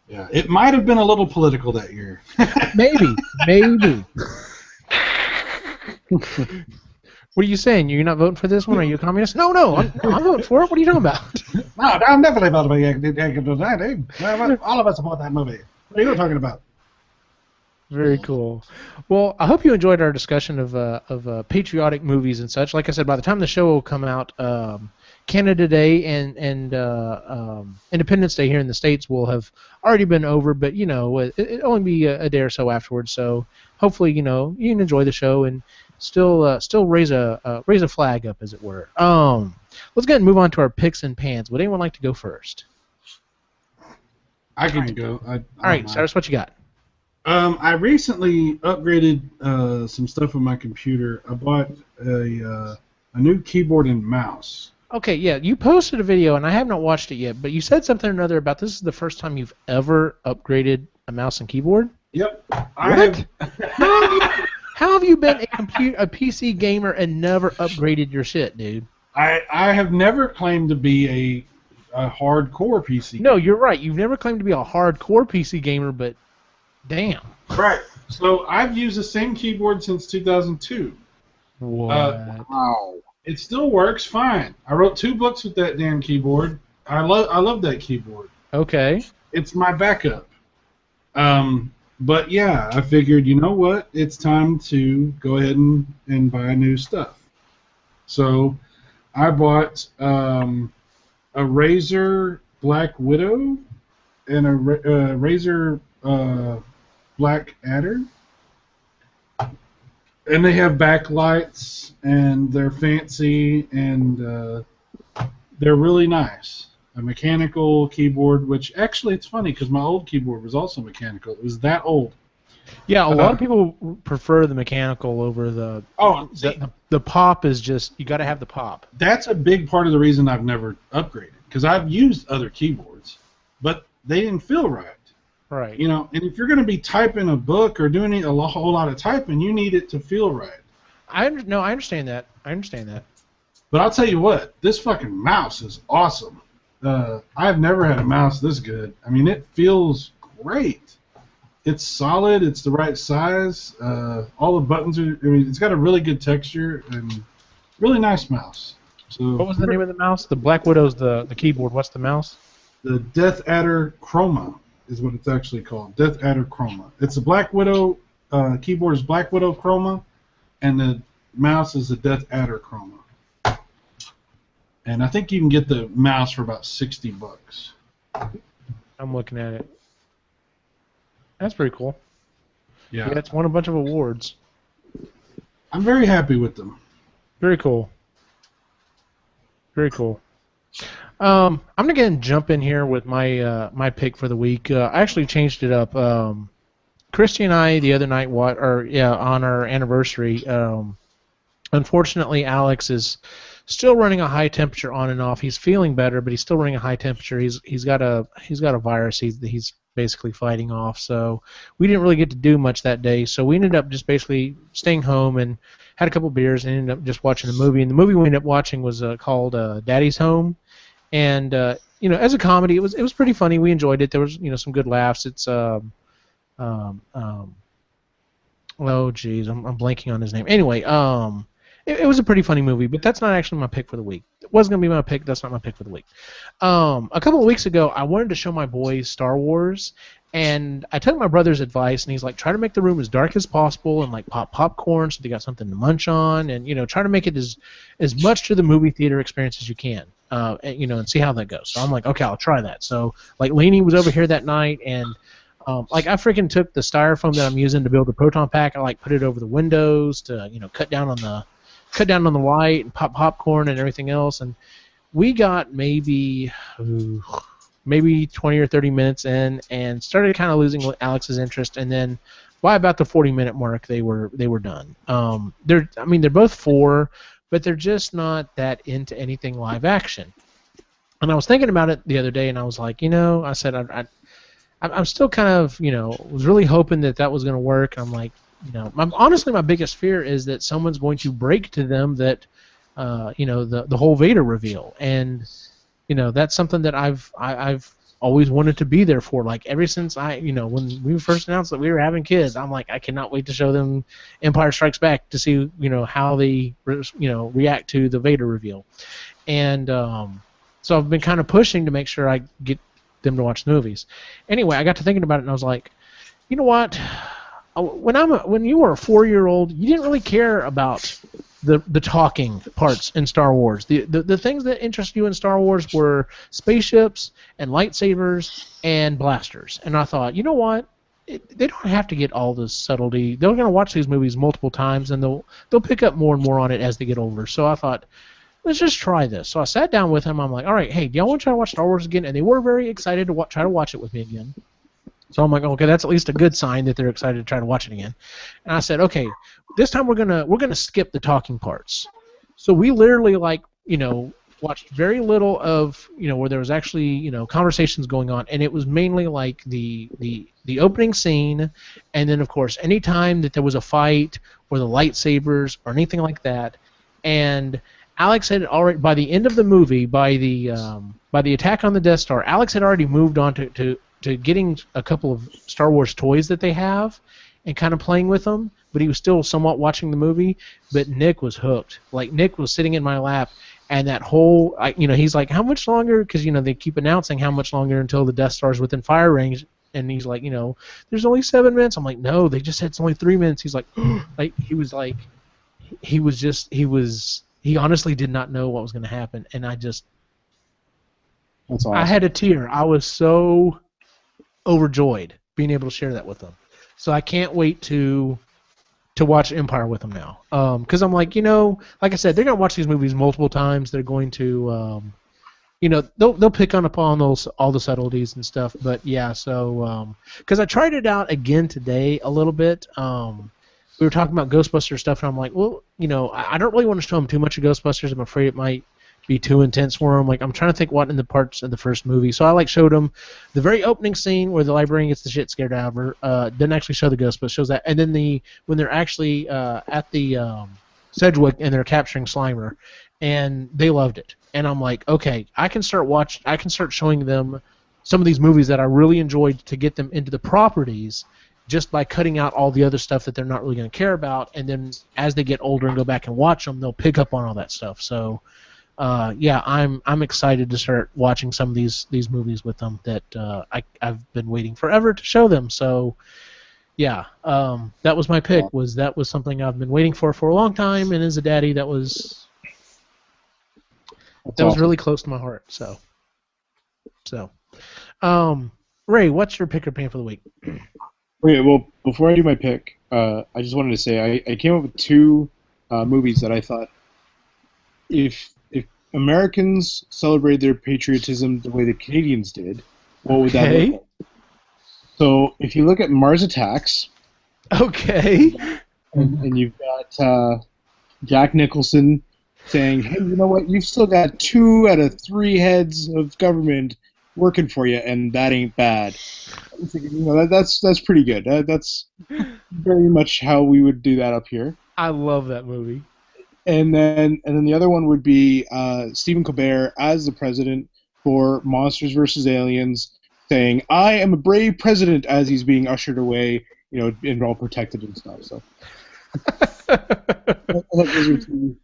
Yeah, it might have been a little political that year. Maybe. What are you saying? You're not voting for this one? Are you a communist? No, I'm voting for it. What are you talking about? No, I'm definitely voting for Yankee Doodle Dandy. All of us support that movie. What are you talking about? Very cool. Well, I hope you enjoyed our discussion of patriotic movies and such. Like I said, by the time the show will come out, Canada Day and Independence Day here in the States will have already been over, but it'll only be a day or so afterwards. So hopefully, you can enjoy the show and still raise a flag up, as it were. Let's go ahead and move on to our picks and pans. Would anyone like to go first? I can go. All right, Cyrus, what you got? I recently upgraded some stuff on my computer. I bought a new keyboard and mouse. Okay, yeah, you posted a video, and I have not watched it yet, but you said something or another about this is the first time you've ever upgraded a mouse and keyboard? Yep. What? How have you been a PC gamer and never upgraded your shit, dude? I have never claimed to be a hardcore PC gamer. No, you're right. You've never claimed to be a hardcore PC gamer, but damn. Right. So I've used the same keyboard since 2002. What? Wow. It still works fine. I wrote 2 books with that damn keyboard. I love that keyboard. Okay. It's my backup. But yeah, I figured, you know what? It's time to go ahead and buy new stuff. So I bought a Razer Black Widow and a Razer Black Adder. And they have backlights, and they're fancy, and they're really nice. A mechanical keyboard, which actually it's funny because my old keyboard was also mechanical. It was that old. Yeah, a lot of people prefer the mechanical over the. Oh, the pop is just you got to have the pop. That's a big part of the reason I've never upgraded because I've used other keyboards, but they didn't feel right. Right. You know, and if you're going to be typing a book or doing a whole lot of typing, you need it to feel right. I understand that. But I'll tell you what, this fucking mouse is awesome. I've never had a mouse this good. I mean, it feels great. It's solid. It's the right size. All the buttons are. I mean, it's got a really good texture and really nice mouse. So what was the name of the mouse? The Black Widow's the keyboard. What's the mouse? The Death Adder Chroma is what it's actually called. Death Adder Chroma. It's a Black Widow keyboard is Black Widow Chroma, and the mouse is the Death Adder Chroma. And I think you can get the mouse for about $60. I'm looking at it. That's pretty cool. Yeah, it's won a bunch of awards. I'm very happy with them. Very cool. Very cool. I'm gonna go ahead and jump in here with my my pick for the week. I actually changed it up. Christy and I the other night on our anniversary. Unfortunately, Alex is still running a high temperature on and off. He's feeling better, but he's still running a high temperature. He's got a virus he's basically fighting off. So we didn't really get to do much that day. So we ended up just basically staying home and had a couple beers and ended up just watching a movie. And the movie we ended up watching was called Daddy's Home. And as a comedy, it was pretty funny. We enjoyed it. There was some good laughs. It's oh geez, I'm blanking on his name. Anyway, it was a pretty funny movie, but that's not actually my pick for the week. It wasn't going to be my pick. That's not my pick for the week. A couple of weeks ago, I wanted to show my boys Star Wars, and I took my brother's advice, and he's like, try to make the room as dark as possible and like pop popcorn so they got something to munch on, and try to make it as much to the movie theater experience as you can, and see how that goes. So I'm like, okay, I'll try that. So like Lainey was over here that night, and I freaking took the styrofoam that I'm using to build the proton pack. I put it over the windows to cut down on the light and pop popcorn and everything else, and we got maybe 20 or 30 minutes in and started kind of losing Alex's interest, and then by about the 40-minute mark they were done. They're both 4, but they're just not that into anything live action. And I was thinking about it the other day, and I was like, I said I'm still kind of was really hoping that was going to work. I'm like, honestly, my biggest fear is that someone's going to break to them that, the whole Vader reveal, and that's something that I've always wanted to be there for. Like ever since when we first announced that we were having kids, I'm like, I cannot wait to show them Empire Strikes Back to see how they react to the Vader reveal, and so I've been kind of pushing to make sure I get them to watch the movies. Anyway, I got to thinking about it, and I was like, you know what? When you were a 4-year-old, you didn't really care about the talking parts in Star Wars. The things that interested you in Star Wars were spaceships and lightsabers and blasters. And I thought, you know what? They don't have to get all this subtlety. They're going to watch these movies multiple times, and they'll pick up more and more on it as they get older. So I thought, let's just try this. So I sat down with them. I'm like, all right, hey, do y'all want to try to watch Star Wars again? And they were very excited to try to watch it with me again. So I'm like, okay, that's at least a good sign that they're excited to try to watch it again. And I said, okay, this time we're gonna skip the talking parts. So we literally watched very little of where there was actually conversations going on, and it was mainly like the opening scene, and then of course any time that there was a fight or the lightsabers or anything like that. And Alex had already, by the end of the movie, by the attack on the Death Star, Alex had already moved on to getting a couple of Star Wars toys that they have and kind of playing with them, but he was still somewhat watching the movie. But Nick was hooked. Like, Nick was sitting in my lap, and that whole, he's like, how much longer? Because, they keep announcing how much longer until the Death Star's within fire range. And he's like, there's only 7 minutes. I'm like, no, they just said it's only 3 minutes. He's like, he honestly did not know what was going to happen. And That's awesome. I had a tear. I was so overjoyed being able to share that with them. So I can't wait to to watch Empire with them now. Because I'm like, like I said, they're going to watch these movies multiple times. They're going to, they'll pick on upon all the subtleties and stuff. But yeah, so because I tried it out again today a little bit. We were talking about Ghostbusters stuff, and I'm like, well, I don't really want to show them too much of Ghostbusters. I'm afraid it might be too intense for them. Like, I'm trying to think what in the parts of the first movie. So I showed them the very opening scene where the librarian gets the shit scared out of her. Didn't actually show the ghost, but shows that. And then when they're actually at the Sedgwick and they're capturing Slimer, and they loved it. And I'm like, okay, I can start showing them some of these movies that I really enjoyed to get them into the properties, just by cutting out all the other stuff that they're not really going to care about, and then as they get older and go back and watch them, they'll pick up on all that stuff. So, yeah, I'm excited to start watching some of these movies with them that I've been waiting forever to show them. So, yeah, that was my pick. That was something I've been waiting for a long time, and as a daddy, that was really close to my heart. So, Ray, what's your pick or pan for the week? Okay, well, before I do my pick, I just wanted to say I came up with two movies that I thought if Americans celebrated their patriotism the way the Canadians did, what would that look like? So if you look at Mars Attacks, okay, and you've got Jack Nicholson saying, hey, you know what, you've still got 2 out of 3 heads of government working for you, and that ain't bad. I'm thinking, that's pretty good. That's very much how we would do that up here. I love that movie. And then the other one would be Stephen Colbert as the president for Monsters vs. Aliens, saying, "I am a brave president," as he's being ushered away, and all protected and stuff. So I thought those were two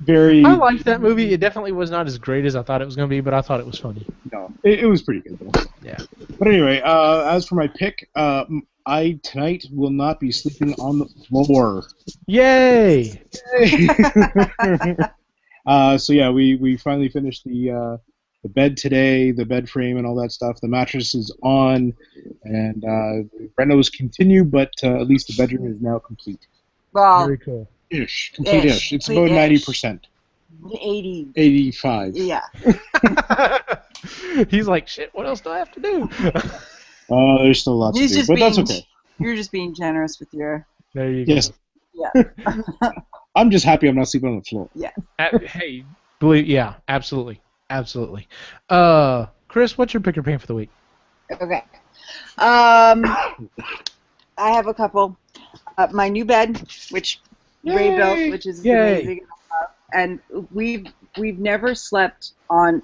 very. I liked that movie. It definitely was not as great as I thought it was going to be, but I thought it was funny. No, it was pretty good though. Yeah. But anyway, as for my pick, I tonight will not be sleeping on the floor. Yay! So yeah, we finally finished the bed today, the bed frame and all that stuff. The mattress is on, and renos continue, but at least the bedroom is now complete. Well, very cool. Complete-ish. It's about 90%. 80. 85. Yeah. He's like, shit, what else do I have to do? There's still lots to do, but that's okay. You're just being generous with your... There you go. Yes. Yeah. I'm just happy I'm not sleeping on the floor. Yeah. Hey, yeah, absolutely. Absolutely. Chris, what's your pick or pan for the week? Okay. I have a couple. My new bed, which Ray built, which is amazing. And we've never slept on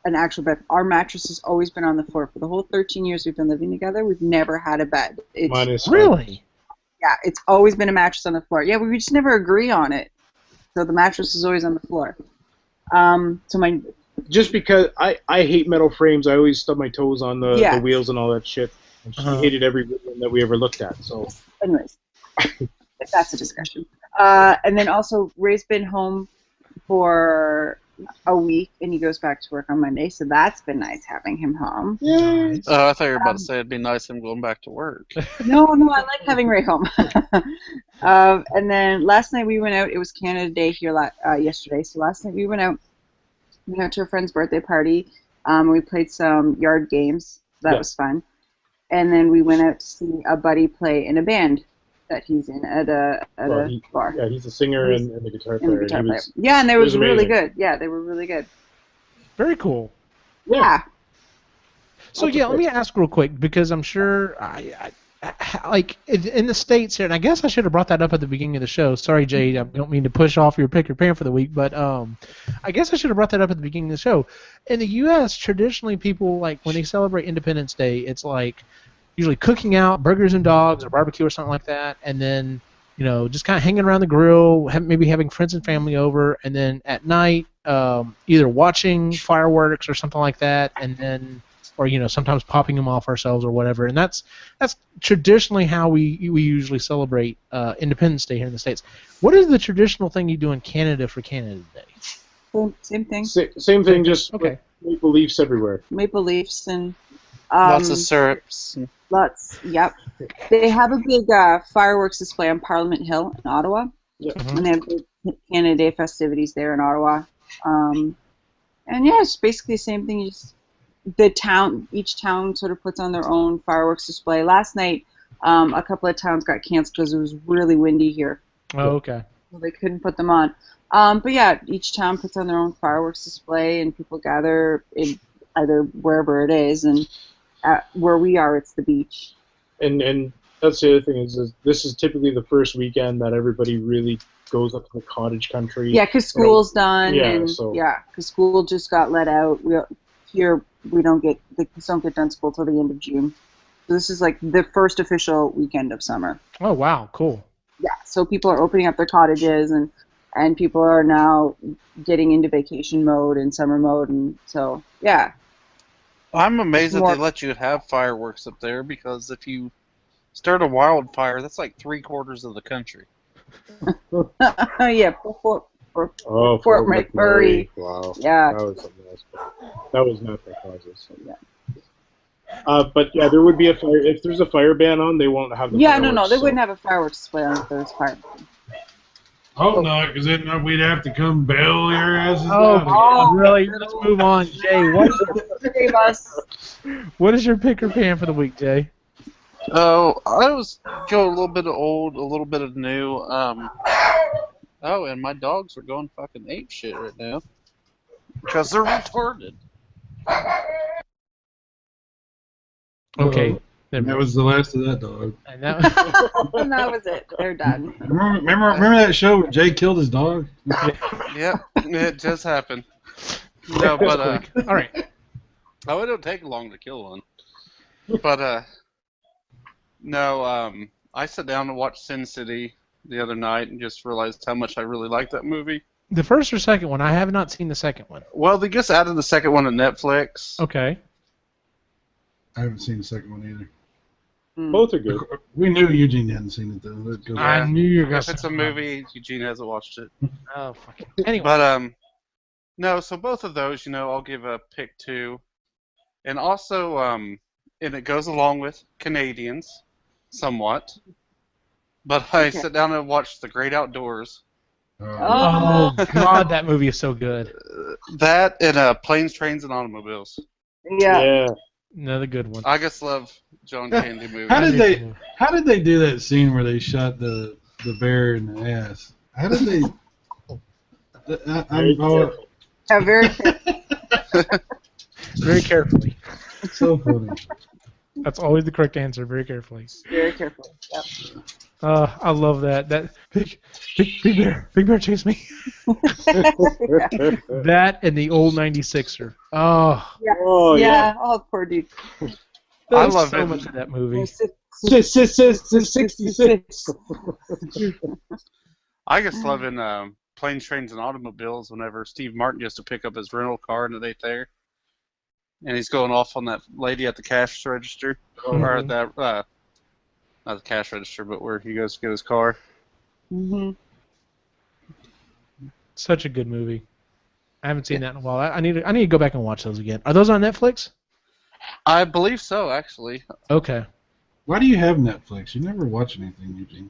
an actual bed. Our mattress has always been on the floor. For the whole 13 years we've been living together, we've never had a bed. Really? Yeah, it's always been a mattress on the floor. Yeah, we just never agree on it. So the mattress is always on the floor. Just because I hate metal frames, I always stub my toes on the wheels and all that shit. And she hated every one that we ever looked at. So, anyways, that's a discussion. And then also, Ray's been home for a week, and he goes back to work on Monday. So that's been nice having him home. I thought you were about to say it'd be nice him going back to work. No, I like having Ray home. And then last night we went out. It was Canada Day here yesterday. So last night we went out. We went to a friend's birthday party. We played some yard games. That was fun. And then we went out to see a buddy play in a band that he's in at a bar. Yeah, he's a singer and a guitar player. And they was really good. Yeah, they were really good. Very cool. Yeah. So let me ask real quick, because I'm sure I like in the States here, and I guess I should have brought that up at the beginning of the show. Sorry, Jade, I don't mean to push off your pick or pan for the week, but I guess I should have brought that up at the beginning of the show. In the U.S., traditionally, people, like, when they celebrate Independence Day, it's like usually cooking out burgers and dogs or barbecue or something like that, and then just kind of hanging around the grill, maybe having friends and family over, and then at night either watching fireworks or something like that, and then sometimes popping them off ourselves or whatever. And that's traditionally how we usually celebrate Independence Day here in the States. What is the traditional thing you do in Canada for Canada Day? Same thing. Same thing, just with maple leaves everywhere. Maple leaves and Lots of syrups. Lots. Yep. They have a big fireworks display on Parliament Hill in Ottawa, and they have the Canada Day festivities there in Ottawa. And yeah, it's basically the same thing. Each town sort of puts on their own fireworks display. Last night, a couple of towns got canceled because it was really windy here. Oh, okay. So they couldn't put them on. But yeah, each town puts on their own fireworks display, and people gather in either wherever it is, and where we are, it's the beach. And that's the other thing is this is typically the first weekend that everybody really goes up to the cottage country. Yeah, because school's done, yeah, and so. because school just got let out. We don't get done school till the end of June. So this is like the first official weekend of summer. Oh, wow, cool. Yeah, so people are opening up their cottages, and people are now getting into vacation mode and summer mode, and so yeah. I'm amazed that they let you have fireworks up there, because if you start a wildfire, that's like 3/4 of the country. Yeah, Fort McMurray. Wow. Yeah. That was something else. That was natural causes. So. Yeah. But yeah, there would be a fire. If there's a fire ban on, they won't have the fireworks. No, they wouldn't have a fireworks display on if there was fire. Hope not, because then we'd have to come bail your asses Oh, out. really? Let's move on, Jay. What is your pick or pan for the week, Jay? Oh, I was going a little bit of old, a little bit of new. Oh, and my dogs are going fucking ape shit right now because they're retarded. Okay. That was the last of that dog. And that, And that was it. They're done. Remember that show where Jay killed his dog? Yep, it just happened. No, but all right. oh, it don't take long to kill one. But no, I sat down to watch Sin City the other night and just realized how much I really liked that movie. The first or second one? I have not seen the second one. Well, they just added the second one to Netflix. Okay. I haven't seen the second one either. Both are good. We knew Eugene hadn't seen it though. Let's go I back. knew you were going If it's a movie, Eugene hasn't watched it. Oh, fucking. Anyway. But no. So both of those, I'll give a pick to, and also and it goes along with Canadians, somewhat. But I sit down and watch The Great Outdoors. Oh, God, that movie is so good. That and Planes, Trains, and Automobiles. Yeah. Another good one. I just love John Candy movies. How did they do that scene where they shot the bear in the ass? How did they? Very Very carefully. So funny. That's always the correct answer. Very carefully. Very carefully. Yep. I love that. That big bear chase me. That and the old 96er. Oh. Yeah. Oh, yeah. Oh, poor dude. I love so it. much of that movie. 66. I just love in Planes, Trains, and Automobiles whenever Steve Martin goes to pick up his rental car and it ain't there. And he's going off on that lady at the cash register. Or at that, not the cash register, but where he goes to get his car. Mm-hmm. Such a good movie. I haven't seen that in a while. I need to go back and watch those again. Are those on Netflix? I believe so, actually. Okay. Why do you have Netflix? You never watch anything, Eugene.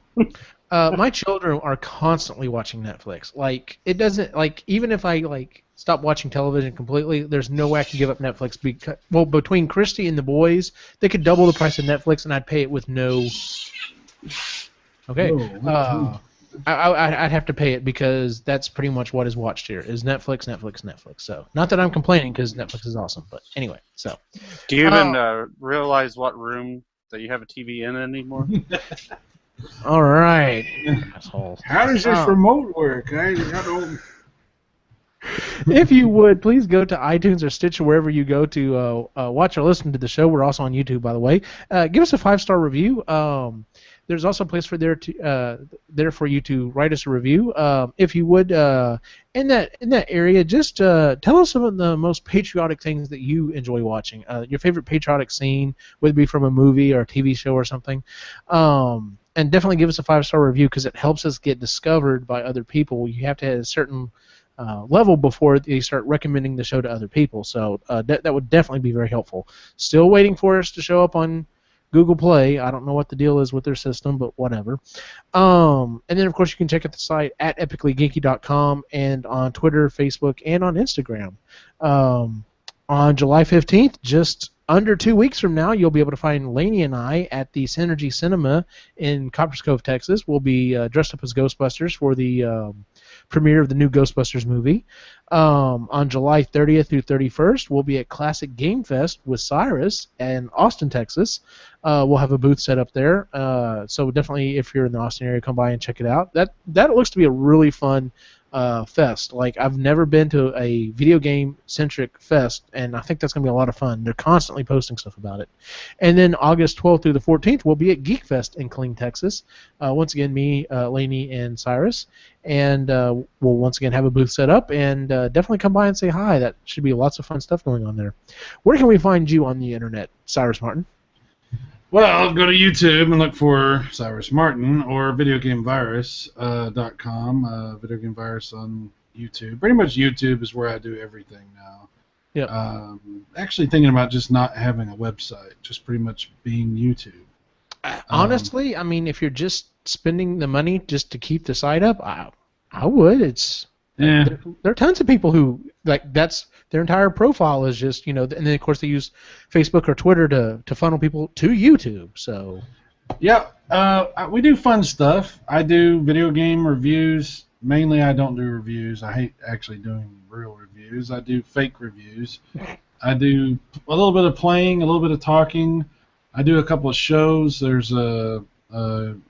My children are constantly watching Netflix. Like, it doesn't, like, even if I, stop watching television completely, there's no way I can give up Netflix because, well, between Christy and the boys, they could double the price of Netflix and I'd pay it with no... Okay. I'd have to pay it because that's pretty much what is watched here, is Netflix. So, not that I'm complaining because Netflix is awesome, but anyway, so. Do you even realize what room that you have a TV in anymore? All right. Asshole. How does this remote work? I don't... If you would, please go to iTunes or Stitcher, wherever you go to watch or listen to the show. We're also on YouTube, by the way. Give us a 5-star review. There's also a place for there for you to write us a review. If you would, in that area, just tell us some of the most patriotic things that you enjoy watching. Your favorite patriotic scene, whether it be from a movie or a TV show or something. And definitely give us a 5-star review because it helps us get discovered by other people. You have to have a certain level before they start recommending the show to other people. So that would definitely be very helpful. Still waiting for us to show up on Google Play. I don't know what the deal is with their system, but whatever. And then, of course, you can check out the site at epicallygeeky.com and on Twitter, Facebook, and on Instagram. On July 15th, just under 2 weeks from now, you'll be able to find Lainey and I at the Synergy Cinema in Coppers Cove, Texas. We'll be dressed up as Ghostbusters for the premiere of the new Ghostbusters movie. On July 30th through 31st, we'll be at Classic Game Fest with Cyrus in Austin, Texas. We'll have a booth set up there. So definitely, if you're in the Austin area, come by and check it out. That looks to be a really fun fest. Like, I've never been to a video game centric fest, and I think that's going to be a lot of fun. They're constantly posting stuff about it. And then August 12th through the 14th, we'll be at Geek Fest in Killeen, Texas. Once again, me, Lainey, and Cyrus. And we'll once again have a booth set up, and definitely come by and say hi. That should be lots of fun stuff going on there. Where can we find you on the internet, Cyrus Martin? Well, go to YouTube and look for Cyrus Martin or VideoGameVirus.com. Video Game Virus on YouTube. Pretty much YouTube is where I do everything now. Yeah. Actually thinking about just not having a website, just pretty much being YouTube. Honestly, I mean, if you're just spending the money just to keep the site up, I would. There are tons of people who, like, that's their entire profile is just, and then of course they use Facebook or Twitter to funnel people to YouTube. So yeah, we do fun stuff. I do video game reviews. Mainly, I don't do reviews. I hate actually doing real reviews. I do fake reviews. I do a little bit of playing, a little bit of talking. I do a couple of shows. There's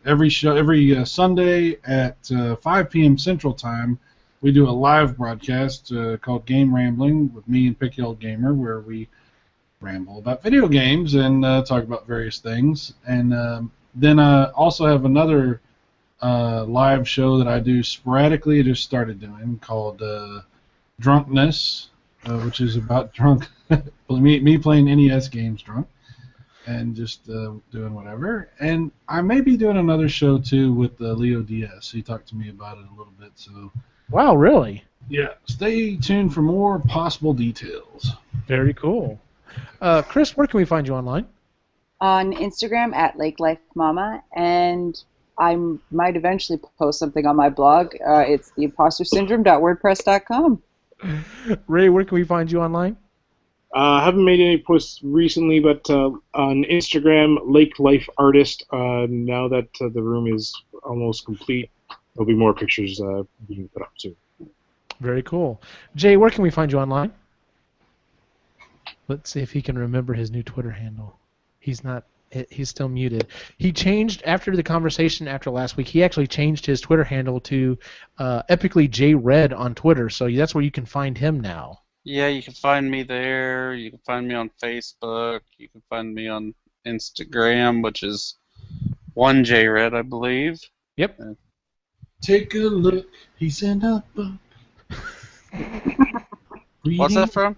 every Sunday at 5 p.m. Central Time. We do a live broadcast called Game Rambling with me and Picky Old Gamer, where we ramble about video games and talk about various things. And then I also have another live show that I do sporadically. I just started doing called Drunkness, which is about me playing NES games drunk and just doing whatever. And I may be doing another show too with Leo DS. He talked to me about it a little bit, so. Wow, really? Yeah. Stay tuned for more possible details. Very cool. Chris, where can we find you online? On Instagram at LakeLifeMama, and I might eventually post something on my blog. It's theimpostersyndrome.wordpress.com. Ray, where can we find you online? I haven't made any posts recently, but on Instagram, Lake Life Artist. Now that the room is almost complete, there'll be more pictures being put up soon. Very cool. Jay, where can we find you online? Let's see if he can remember his new Twitter handle. He's still muted. He changed after the conversation after last week. He actually changed his Twitter handle to Epically JRed on Twitter, so that's where you can find him now. Yeah, you can find me there. You can find me on Facebook. You can find me on Instagram, which is 1JRed, I believe. Yep. Take a look. He's in a book. What's that from?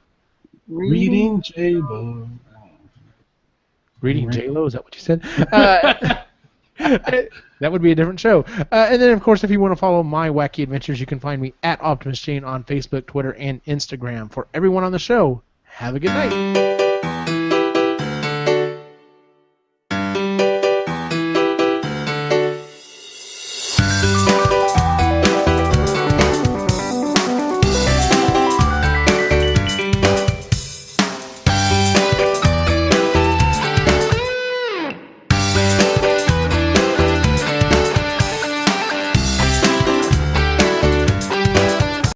Reading J-Bo. Reading J-Lo, is that what you said? That would be a different show. And then, of course, if you want to follow my wacky adventures, you can find me at Optimus Jane on Facebook, Twitter, and Instagram. For everyone on the show, have a good night.